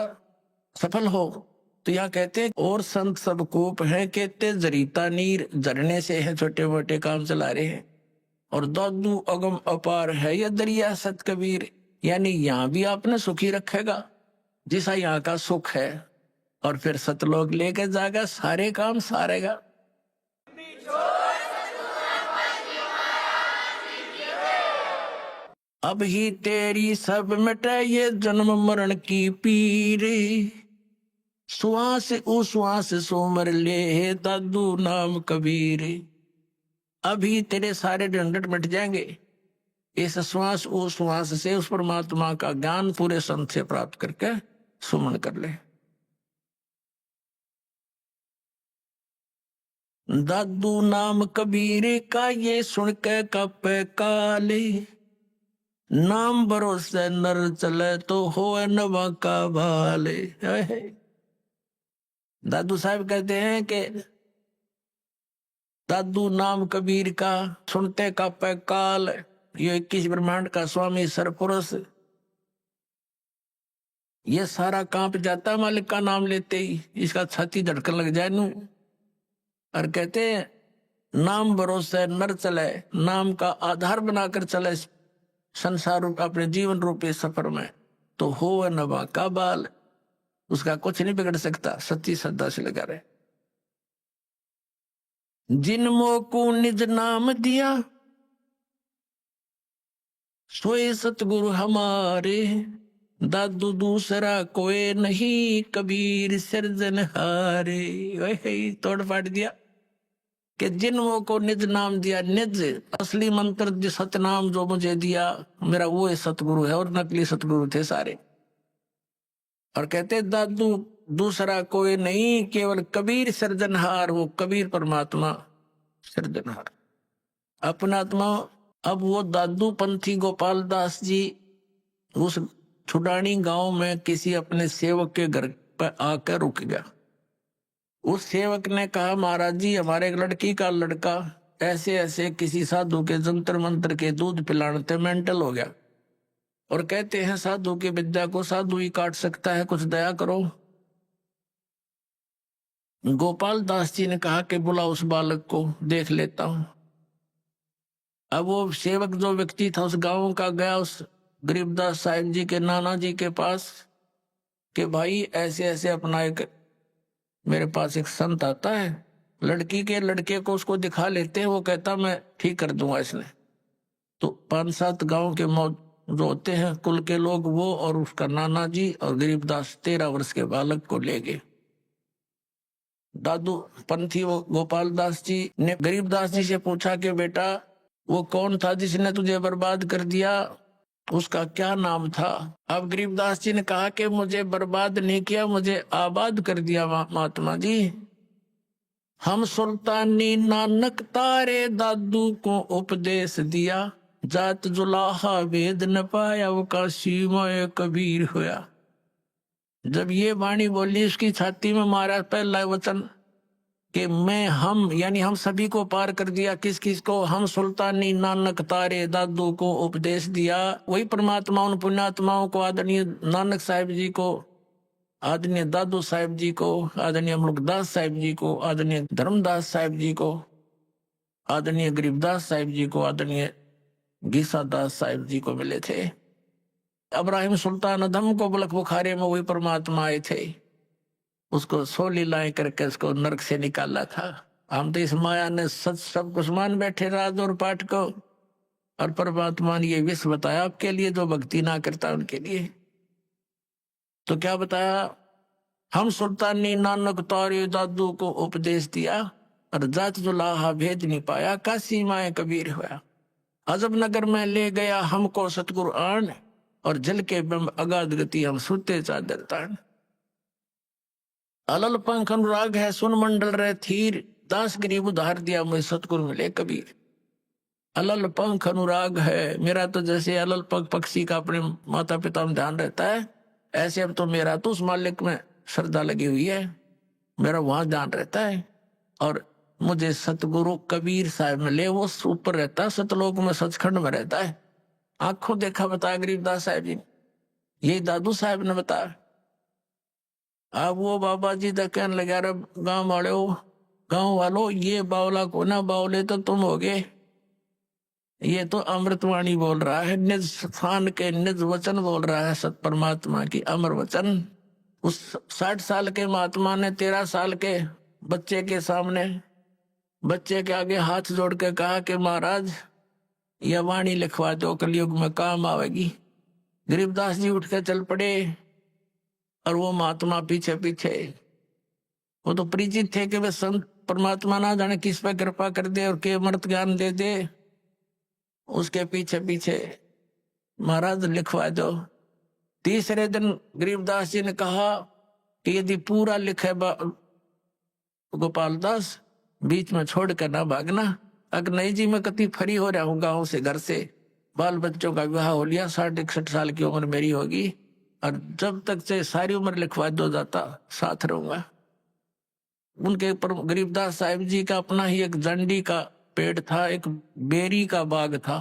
Speaker 10: सफल हो। तो यहाँ कहते हैं और संत सब कूप हैं, कहते जरीता नीर, झरने से है छोटे मोटे काम चला रहे हैं। और दादू अगम अपार है यह दरिया सत कबीर, यानी यहाँ भी आपने सुखी रखेगा जैसा यहाँ का सुख है, और फिर सतलोक लेके जाएगा, सारे काम सारेगा। अब ही तेरी सब मिटे ये जन्म मरण की पीर, श्वास उश्वास सोमर ले दादू नाम कबीर। अभी तेरे सारे झंझट मिट जाएंगे इस श्वास उश्वास से। उस परमात्मा का ज्ञान पूरे संत से प्राप्त करके सुमन कर ले। दादू नाम कबीर का ये सुन के कपे काले, नाम भरोसे नर चले तो हो नवा का भाले। दादू साहब कहते हैं कि दादू नाम कबीर का सुनते का पे काल, ये 21 ब्रह्मांड का स्वामी सरपुरुष, ये सारा कांप जाता मालिक का नाम लेते ही, इसका छाती धड़कन लग जाए नू। और कहते हैं नाम भरोसे नर चले, नाम का आधार बनाकर चले संसार रूप अपने जीवन रूपी सफर में, तो हो नवा का बाल, उसका कुछ नहीं बिगड़ सकता, सच्ची श्रद्धा से लगा रहे। जिन मोह को निज नाम दिया सोए सतगुरु हमारे, दादू दूसरा कोई नहीं कबीर सिरजनहारे। वही तोड़ फाड़ दिया कि जिन मोह को निज नाम दिया, निज असली मंत्र जिस सतनाम जो मुझे दिया, मेरा वो सतगुरु है, और नकली सतगुरु थे सारे। और कहते दादू दूसरा कोई नहीं केवल कबीर सृजनहार, वो कबीर परमात्मा सृजनहार अपना आत्मा। अब वो दादू पंथी गोपाल दास जी उस छुडानी गांव में किसी अपने सेवक के घर पर आकर रुक गया। उस सेवक ने कहा महाराज जी हमारे एक लड़की का लड़का ऐसे ऐसे किसी साधु के जंतर मंत्र के दूध पिलाने मेंटल हो गया, और कहते हैं साधु की विद्या को साधु ही काट सकता है, कुछ दया करो। गोपाल दास जी ने कहा कि बुला उस बालक को, देख लेता हूं। अब वो सेवक जो व्यक्ति था उस गांव का गया उस गरीबदास साहिब जी के नाना जी के पास कि भाई ऐसे ऐसे अपना एक मेरे पास एक संत आता है, लड़की के लड़के को उसको दिखा लेते हैं, वो कहता मैं ठीक कर दूंगा इसने। तो 5-7 गांव के जो होते हैं कुल के लोग, वो और उसका नाना जी और गरीबदास 13 वर्ष के बालक को ले गए। दादू पंथी वो गोपाल दास जी ने गरीबदास जी से पूछा कि बेटा वो कौन था जिसने तुझे बर्बाद कर दिया, उसका क्या नाम था? अब गरीबदास जी ने कहा कि मुझे बर्बाद नहीं किया, मुझे आबाद कर दिया महात्मा जी। हम सुल्तानी नानक तारे दादू को उपदेश दिया, जात जुलाहा वेद न पाया वो काशी मोए कबीर होया। जब ये वाणी बोली, उसकी छाती में मारा पहला वचन कि मैं हम यानी हम सभी को पार कर दिया। किस किस को? हम सुल्तानी नानक तारे दादू को उपदेश दिया। वही परमात्मा उन पुण्यात्माओं को, आदरणीय नानक साहिब जी को, आदरणीय दादू साहिब जी को, आदरणीय मुल्कदास साहिब जी को, आदरणीय धर्मदास साहिब जी को, आदरणीय गरीबदास साहिब जी को, आदरणीय गीसादास साहिब जी को मिले थे। इब्राहिम सुल्तान अदम को बलक बुखारे में वही परमात्मा आए थे, उसको 100 लीलाएं करके उसको नरक से निकाला था। हम तो इस माया ने सच सब कुछ मान बैठे राज और पाठ को, और परमात्मा ने ये विष बताया आपके लिए, जो भक्ति ना करता उनके लिए। तो क्या बताया? हम सुल्तानी नानक तारे दादू को उपदेश दिया, और जात जुलाहा भेद नहीं पाया, काशी माए कबीर होया। अजब नगर में ले गया हमको सतगुरु आन, और जल के बिंब अगाध गति हम सुते चादर तान। अलल पंख अनुराग है सुन मंडल रहे थीर, दास गरीब उधार दिया मुझे सतगुरु मिले कबीर। अलल पंख अनुराग है, मेरा तो जैसे अलल पंख पक्षी का अपने माता पिता में ध्यान रहता है, ऐसे अब तो मेरा तो उस मालिक में श्रद्धा लगी हुई है, मेरा वहां ध्यान रहता है। और मुझे सतगुरु कबीर साहब मिले, वो ऊपर रहता है सतलोक में, सचखंड में रहता है। आंखों देखा बताया गरीबदास साहब जी, यही दादू साहब ने बताया। अब वो बाबा जी तक कहने लगा, रे गांव वालों ये बावला को ना बावले तो तुम होगे। ये तो अमृतवाणी बोल रहा है, निज स्थान के निज वचन बोल रहा है, सत परमात्मा की अमर वचन। उस 60 साल के महात्मा ने 13 साल के बच्चे के सामने, बच्चे के आगे हाथ जोड़ के कहा कि महाराज यह वाणी लिखवा दो, कलयुग में काम आवेगी। गरीबदास जी उठ के चल पड़े, और वो महात्मा पीछे पीछे। वो तो परिचित थे कि वे संत परमात्मा ना जाने किस पे कृपा कर दे और के अमृत ज्ञान दे दे। उसके पीछे पीछे महाराज लिखवा दो। तीसरे दिन गरीबदास जी ने कहा कि यदि पूरा लिखे गोपाल दास, बीच में छोड़ कर ना भागना। अगर नहीं जी, मैं कति फरी हो रहा हूँ गाँव से, घर से, बाल बच्चों का विवाह हो लिया, 60-61 साल की उम्र मेरी होगी, और जब तक से सारी उम्र लिखवा दो जाता साथ रहूंगा। उनके ऊपर गरीबदास साहिब जी का अपना ही एक जंडी का पेड़ था, एक बेरी का बाग था,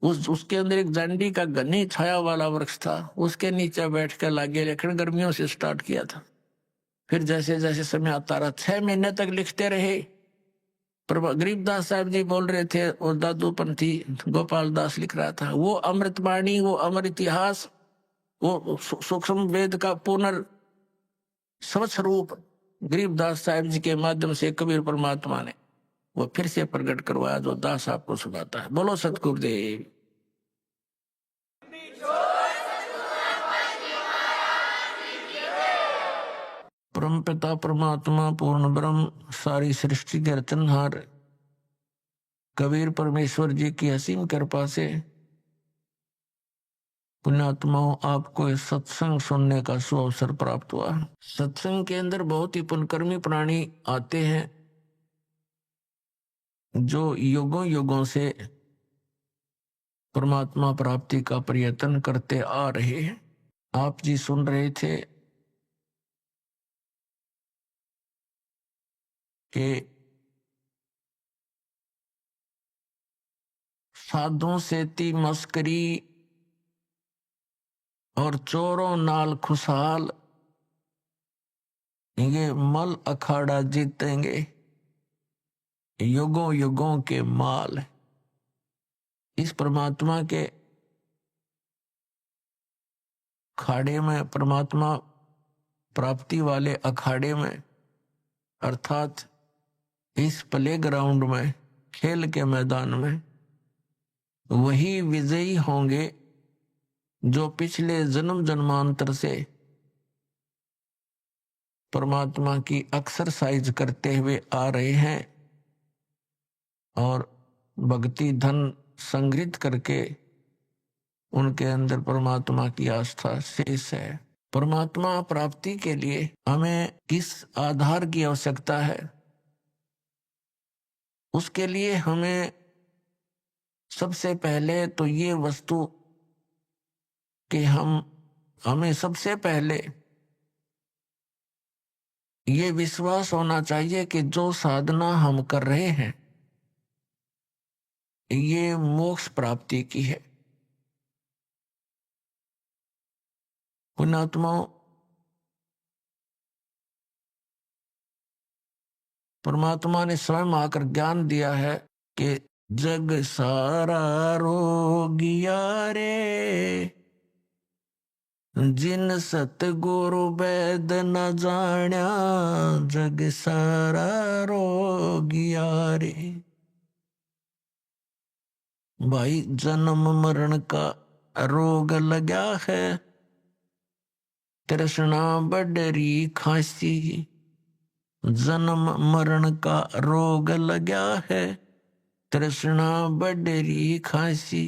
Speaker 10: उसके अंदर एक जंडी का घनी छाया वाला वृक्ष था, उसके नीचे बैठ कर लागे लेखन गर्मियों से स्टार्ट किया था। फिर जैसे जैसे समय आता रहा, 6 महीने तक लिखते रहे। पर गरीबदास साहब जी बोल रहे थे और दादू पंथी गोपाल दास लिख रहा था। वो अमृतवाणी, वो अमर इतिहास, वो सूक्ष्म वेद का पुनर् स्वच्छ रूप गरीबदास साहब जी के माध्यम से कबीर परमात्मा ने वो फिर से प्रकट करवाया, जो दास आपको सुनाता है। बोलो सतगुरुदेव। परम पिता परमात्मा पूर्ण ब्रह्म सारी सृष्टि के रचनहार कबीर परमेश्वर जी की असीम कृपा से पुण्यात्माओं आपको इस सत्संग सुनने का सुअवसर प्राप्त हुआ। सत्संग के अंदर बहुत ही पुण्यकर्मी प्राणी आते हैं, जो युगों युगों से परमात्मा प्राप्ति का प्रयत्न करते आ रहे हैं। आप जी सुन रहे थे कि साधुओं से ती मस्करी और चोरों नाल खुशहाल, ये मल अखाड़ा जीतेंगे, युगों युगों के माल। इस परमात्मा के खाड़े में, परमात्मा प्राप्ति वाले अखाड़े में, अर्थात इस प्ले ग्राउंड में, खेल के मैदान में, वही विजयी होंगे जो पिछले जन्म जन्मांतर से परमात्मा की एक्सरसाइज करते हुए आ रहे हैं और भक्ति धन संग्रहित करके उनके अंदर परमात्मा की आस्था शेष है। परमात्मा प्राप्ति के लिए हमें किस आधार की आवश्यकता है? उसके लिए हमें सबसे पहले तो ये वस्तु कि हमें सबसे पहले ये विश्वास होना चाहिए कि जो साधना हम कर रहे हैं ये मोक्ष प्राप्ति की है। पुण्यात्माओं, परमात्मा ने स्वयं आकर ज्ञान दिया है कि जग सारा रोगिया रे, जिन सतगुरु वैद न जाण्या, जग सारा रोगिया रे। भाई, जन्म मरण का रोग लगा है, तृष्णा बडरी खांसी। जन्म मरण का रोग लगा है, तृष्णा बडरी खांसी।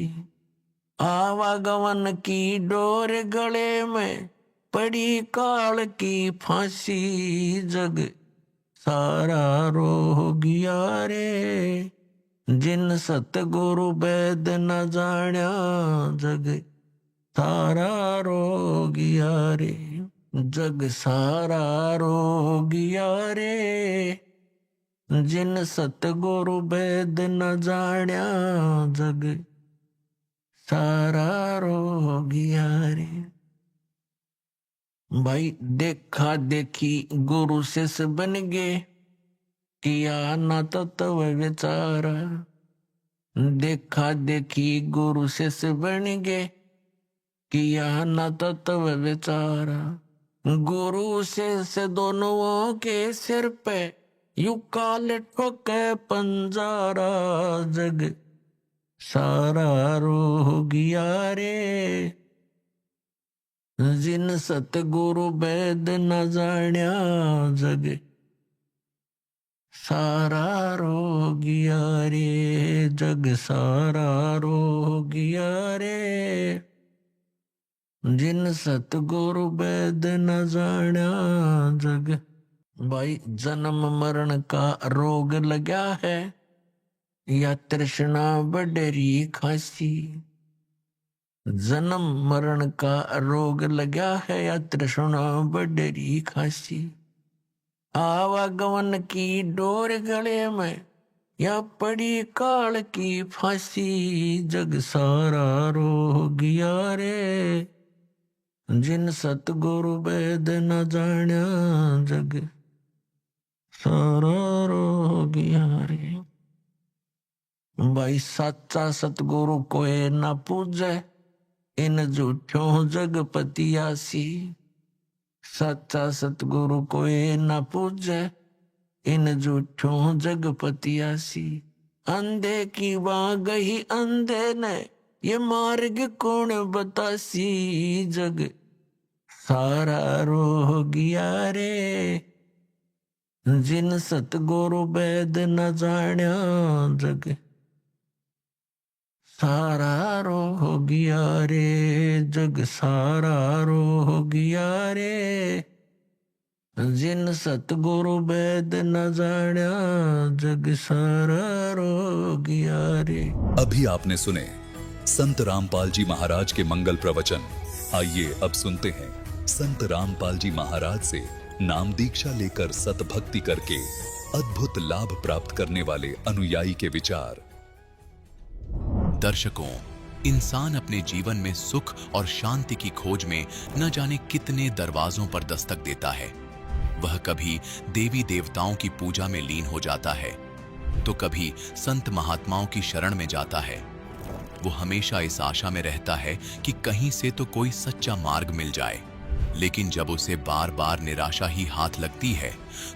Speaker 10: आवागमन की डोर गले में, पड़ी काल की फांसी। जग सारा रोगिया रे, जिन सतगुरु वैद न जाण्या, जग सारा रोगिया रे। जग सारा रोगिया रे, जिन सतगुरु वैद न जाण्या, जग सारा रोगिया रे। भाई, देखा देखी गुरु शिष्य बन गए, किया न तत्व विचारा। देखा देखी गुरु शिष्य बन गए, किया न तत्व विचारा। गुरु शिष्य दोनों के सिर पे यू काल ठोके पंजारा। जग सारा रोगिया रे, जिन सतगुरु वैद न जाण्या, जग सारा रोगिया रे। जग सारा रोगिया रे, जिन सतगुरु वैद न जाण्या, जग। भाई, जन्म मरण का रोग लगा है, या तृष्णा बडरी खांसी। जन्म मरण का रोग लगा है, या तृष्णा बडरी खांसी। आवागमन की डोर गले में, या पड़ी काल की फांसी। जग सारा रोगिया रे, जिन सतगुरु वैद न जाण्या, जग सारा रोगिया रे। भाई, सच्चा सतगुरु कोई न पूजे, इन झूठों जगपतियासी। सच्चा सतगुरु कोई न पूजे, इन झूठों जगपतियासी। अंधे की वहां गई अंधे ने, ये मार्ग कौन बतासी। जग सारा रोगिया रे, जिन सतगुरु वैद न जाण्या, जग सारा रोगिया रे। जग सारा रोगिया रे, जिन सतगुरु वैद न जाण्या, जग सारा रोगिया रे।
Speaker 9: अभी आपने सुने संत रामपाल जी महाराज के मंगल प्रवचन। आइए अब सुनते हैं संत रामपाल जी महाराज से नाम दीक्षा लेकर सतभक्ति करके अद्भुत लाभ प्राप्त करने वाले अनुयायी के विचार।
Speaker 6: दर्शकों, इंसान अपने जीवन में सुख और शांति की खोज में न जाने कितने दरवाजों पर दस्तक देता है। वह कभी देवी देवताओं की पूजा में लीन हो जाता है, तो कभी संत महात्माओं की शरण में जाता है। वो हमेशा इस आशा में रहता है कि कहीं से तो कोई सच्चा मार्ग मिल जाए, लेकिन जब उसे बार बार निराशा ही हाथ लगती है,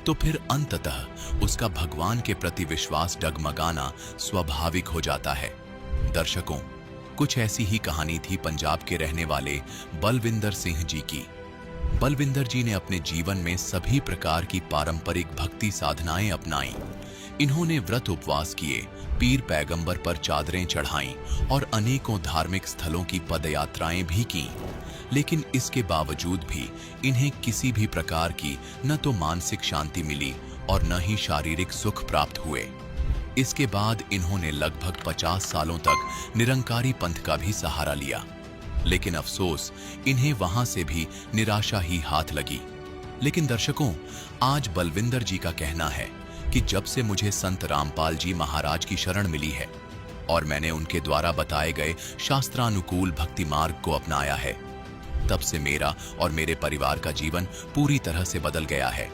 Speaker 6: तो फिर अंततः उसका भगवान के प्रति विश्वास डगमगाना स्वाभाविक हो जाता है। दर्शकों, कुछ ऐसी ही कहानी थी पंजाब के रहने वाले बलविंदर सिंह जी की। बलविंदर जी ने अपने जीवन में सभी प्रकार की पारंपरिक भक्ति साधनाएं अपनाई। इन्होंने व्रत उपवास किए, पीर पैगंबर पर चादरें चढ़ाईं और अनेकों धार्मिक स्थलों की पदयात्राएं भी की। लेकिन इसके बावजूद भी इन्हें किसी भी प्रकार की न तो मानसिक शांति मिली और न ही शारीरिक सुख प्राप्त हुए। इसके बाद इन्होंने लगभग 50 सालों तक निरंकारी पंथ का भी सहारा लिया, लेकिन अफसोस, इन्हें वहां से भी निराशा ही हाथ लगी। लेकिन दर्शकों, आज बलविंदर जी का कहना है कि जब से मुझे संत रामपाल जी महाराज की शरण मिली है और मैंने उनके द्वारा बताए गए शास्त्रानुकूल भक्ति मार्ग को अपनाया है, तब से मेरा और मेरे परिवार का जीवन पूरी तरह से बदल गया है।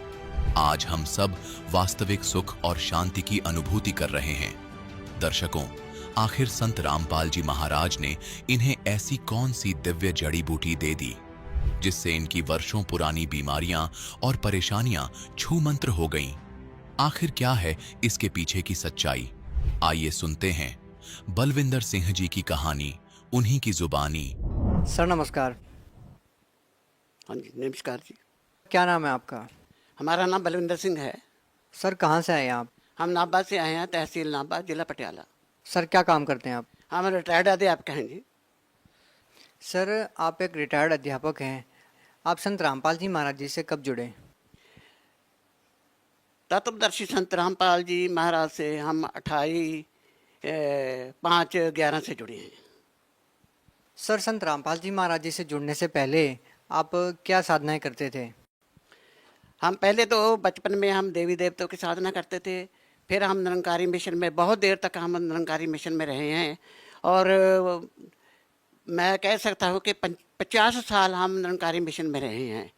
Speaker 6: आज हम सब वास्तविक सुख और शांति की अनुभूति कर रहे हैं। दर्शकों, आखिर संत रामपाल जी महाराज ने इन्हें ऐसी कौन सी दिव्य जड़ी बूटी दे दी जिससे इनकी वर्षों पुरानी बीमारियां और परेशानियां छूमंत्र हो गईं? आखिर क्या है इसके पीछे की सच्चाई? आइए सुनते हैं बलविंदर सिंह जी की कहानी, उन्हीं की जुबानी।
Speaker 7: सर नमस्कार।
Speaker 11: हाँ जी, नमस्कार जी।
Speaker 7: क्या नाम है आपका?
Speaker 11: हमारा नाम बलविंदर सिंह है।
Speaker 7: सर कहाँ से आए हैं आप?
Speaker 11: हम नाभा से आए हैं, तहसील नाभा, जिला पटियाला।
Speaker 7: सर क्या काम करते हैं आप?
Speaker 11: हम रिटायर्ड अध्यापक हैं जी।
Speaker 7: सर आप एक रिटायर्ड अध्यापक हैं, आप संत रामपाल जी महाराज जी से कब जुड़े?
Speaker 11: तत्वदर्शी संत रामपाल जी महाराज से हम 28/5/11 से जुड़े हैं।
Speaker 7: सर संत रामपाल जी महाराज जी से जुड़ने से पहले आप क्या साधनाएं करते थे?
Speaker 11: हम पहले तो बचपन में हम देवी देवताओं की साधना करते थे, फिर हम निरंकारी मिशन में बहुत देर तक हम निरंकारी मिशन में रहे हैं और मैं कह सकता हूँ कि 50 साल हम निरंकारी मिशन में रहे हैं।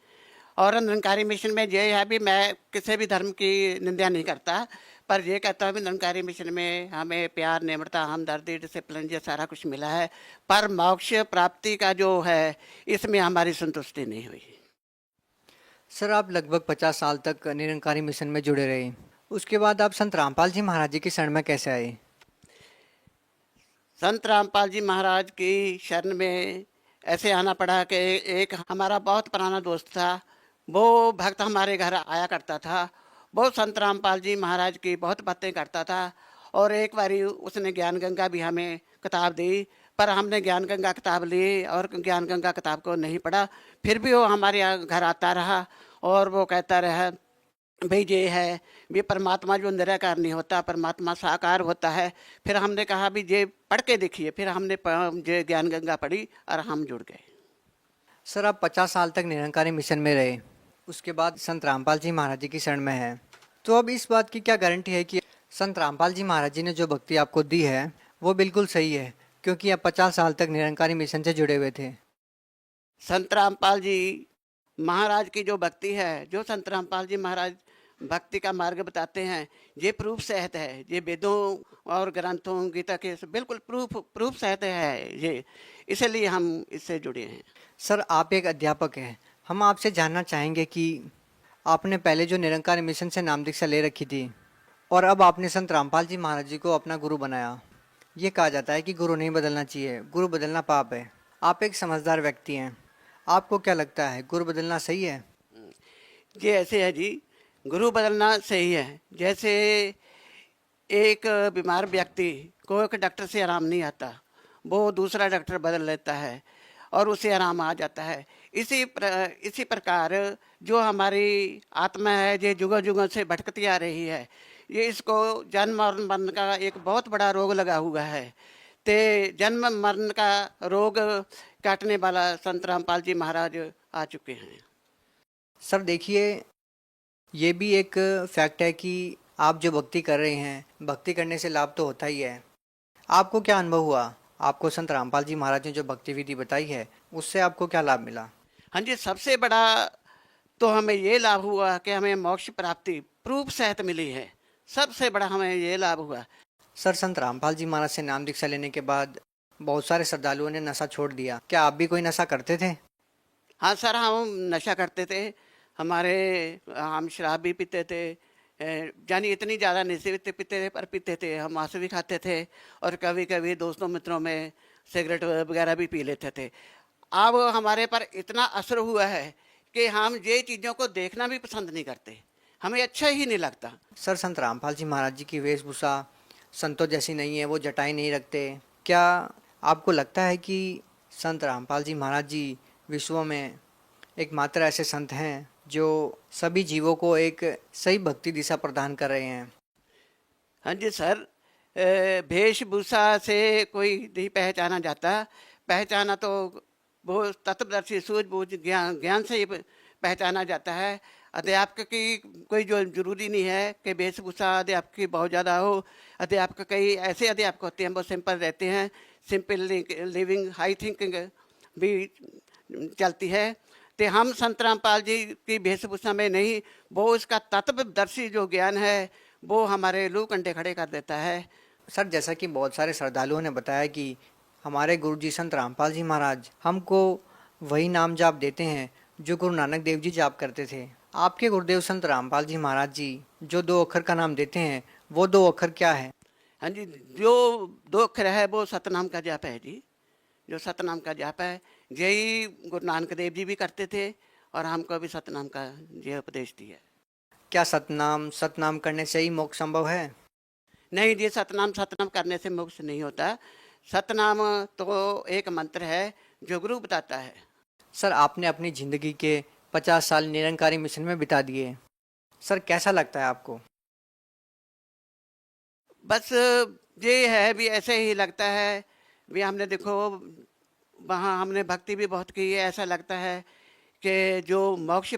Speaker 11: और निरंकारी मिशन में ये है भी, मैं किसी भी धर्म की निंदा नहीं करता, पर ये कहता हूँ कि निरंकारी मिशन में हमें प्यार, निम्रता, हमदर्दी, डिसिप्लिन ये सारा कुछ मिला है, पर मोक्ष प्राप्ति का जो है इसमें हमारी संतुष्टि नहीं हुई।
Speaker 7: सर आप लगभग 50 साल तक निरंकारी मिशन में जुड़े रहे, उसके बाद आप संत रामपाल जी महाराज जी की शरण में कैसे आए?
Speaker 11: संत रामपाल जी महाराज की शरण में ऐसे आना पड़ा कि एक हमारा बहुत पुराना दोस्त था, वो भक्त हमारे घर आया करता था, वो संत रामपाल जी महाराज की बहुत बातें करता था और एक बारी उसने ज्ञान गंगा भी हमें किताब दी, पर हमने ज्ञान गंगा किताब ली और ज्ञान गंगा किताब को नहीं पढ़ा। फिर भी वो हमारे यहाँ घर आता रहा और वो कहता रहा भाई ये है भी परमात्मा जो निराकार नहीं होता, परमात्मा साकार होता है। फिर हमने कहा भी ये पढ़ के देखिए, फिर हमने ये ज्ञान गंगा पढ़ी और हम जुड़ गए।
Speaker 7: सर आप 50 साल तक निरंकारी मिशन में रहे, उसके बाद संत रामपाल जी महाराज जी की शरण में है, तो अब इस बात की क्या गारंटी है कि संत रामपाल जी महाराज जी ने जो भक्ति आपको दी है वो बिल्कुल सही है, क्योंकि आप 50 साल तक निरंकारी मिशन से जुड़े हुए थे?
Speaker 11: संत रामपाल जी महाराज की जो भक्ति है, जो संत रामपाल जी महाराज भक्ति का मार्ग बताते हैं, ये प्रूफ सहित है, ये वेदों और ग्रंथों, गीता के बिल्कुल प्रूफ सहित है ये, इसलिए हम इससे जुड़े हैं।
Speaker 7: सर आप एक अध्यापक हैं, हम आपसे जानना चाहेंगे कि आपने पहले जो निरंकारी मिशन से नाम दीक्षा ले रखी थी और अब आपने संत रामपाल जी महाराज जी को अपना गुरु बनाया, ये कहा जाता है कि गुरु नहीं बदलना चाहिए, गुरु बदलना पाप है। आप एक समझदार व्यक्ति हैं, आपको क्या लगता है गुरु बदलना सही है?
Speaker 11: ये ऐसे है जी, गुरु बदलना सही है। जैसे एक बीमार व्यक्ति को एक डॉक्टर से आराम नहीं आता, वो दूसरा डॉक्टर बदल लेता है और उसे आराम आ जाता है। इसी प्रकार जो हमारी आत्मा है, ये जुगों जुगों से भटकती आ रही है, ये इसको जन्म और मरण का एक बहुत बड़ा रोग लगा हुआ है। ते जन्म मरण का रोग काटने वाला संत रामपाल जी महाराज आ चुके हैं।
Speaker 7: सर देखिए, ये भी एक फैक्ट है कि आप जो भक्ति कर रहे हैं, भक्ति करने से लाभ तो होता ही है। आपको क्या अनुभव हुआ? आपको संत रामपाल जी महाराज ने जो भक्ति विधि बताई है उससे आपको क्या लाभ मिला?
Speaker 11: हाँ जी, सबसे बड़ा तो हमें ये लाभ हुआ कि हमें मोक्ष प्राप्ति प्रूफ सहित मिली है, सबसे बड़ा हमें ये लाभ हुआ।
Speaker 7: सर संत रामपाल जी महाराज से नाम दीक्षा लेने के बाद बहुत सारे श्रद्धालुओं ने नशा छोड़ दिया, क्या आप भी कोई नशा करते थे?
Speaker 11: हाँ सर, हम नशा करते थे, हम शराब भी पीते थे, यानी इतनी ज़्यादा नहीं पीते थे, पर पीते थे। हम मांस भी खाते थे और कभी कभी दोस्तों मित्रों में सिगरेट वगैरह भी पी लेते थे। अब हमारे पर इतना असर हुआ है कि हम ये चीज़ों को देखना भी पसंद नहीं करते, हमें अच्छा ही नहीं लगता।
Speaker 7: सर संत रामपाल जी महाराज जी की वेशभूषा संतों जैसी नहीं है, वो जटाएं नहीं रखते, क्या आपको लगता है कि संत रामपाल जी महाराज जी विश्व में एकमात्र ऐसे संत हैं जो सभी जीवों को एक सही भक्ति दिशा प्रदान कर रहे हैं?
Speaker 11: हाँ जी सर, वेशभूषा से कोई नहीं पहचाना जाता, पहचाना तो वो तत्वदर्शी सूझबूझ ज्ञान से ही पहचाना जाता है। अध्यापक की कोई जो जरूरी नहीं है कि वेशभूषा अध्यापक की बहुत ज़्यादा हो। अध्यापक कई ऐसे अध्यापक होते हैं वो सिंपल रहते हैं, सिंपल लिविंग हाई थिंकिंग भी चलती है। तो हम संत रामपाल जी की वेशभूषा में नहीं, वो उसका तत्वदर्शी जो ज्ञान है वो हमारे लू कंडे खड़े कर देता है।
Speaker 7: सर, जैसा कि बहुत सारे श्रद्धालुओं ने बताया कि हमारे गुरुजी संत रामपाल जी महाराज हमको वही नाम जाप देते हैं जो गुरु नानक देव जी जाप करते थे। आपके गुरुदेव संत रामपाल जी महाराज जी जो 2 अक्षर का नाम देते हैं, वो 2 अक्षर क्या है?
Speaker 11: हाँ जी, जो 2 अक्षर है वो सतनाम का जाप है जी। जो सतनाम का जाप है यही गुरु नानक देव जी भी करते थे और हमको भी सतनाम का ये उपदेश दिया।
Speaker 7: क्या सतनाम करने से ही मोक्ष संभव है?
Speaker 11: नहीं जी, सतनाम करने से मोक्ष नहीं होता। सतनाम तो एक मंत्र है जो गुरु बताता है।
Speaker 7: सर, आपने अपनी ज़िंदगी के 50 साल निरंकारी मिशन में बिता दिए। सर, कैसा लगता है आपको?
Speaker 11: बस ये है भी ऐसे ही लगता है भी हमने देखो वहाँ हमने भक्ति भी बहुत की है। ऐसा लगता है कि जो मोक्ष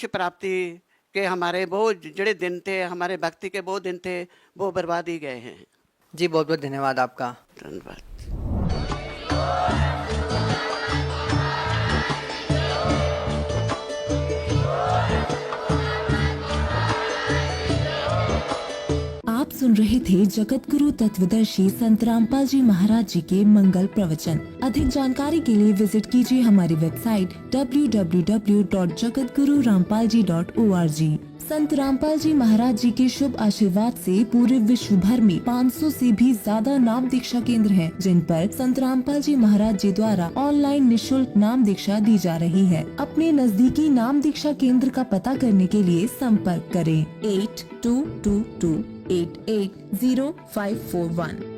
Speaker 11: प्राप्ति के हमारे वो जड़े दिन थे, हमारे भक्ति के वो दिन थे, वो बर्बाद ही गए हैं।
Speaker 7: जी, बहुत बहुत धन्यवाद आपका।
Speaker 11: धन्यवाद।
Speaker 12: आप सुन रहे थे जगत गुरु तत्वदर्शी संत रामपाल जी महाराज जी के मंगल प्रवचन। अधिक जानकारी के लिए विजिट कीजिए हमारी वेबसाइट www.jagatgururampalji.org। संत रामपाल जी महाराज जी के शुभ आशीर्वाद से पूरे विश्व भर में 500 से भी ज्यादा नाम दीक्षा केंद्र हैं, जिन पर संत रामपाल जी महाराज जी द्वारा ऑनलाइन निशुल्क नाम दीक्षा दी जा रही है। अपने नजदीकी नाम दीक्षा केंद्र का पता करने के लिए संपर्क करें 8222880541।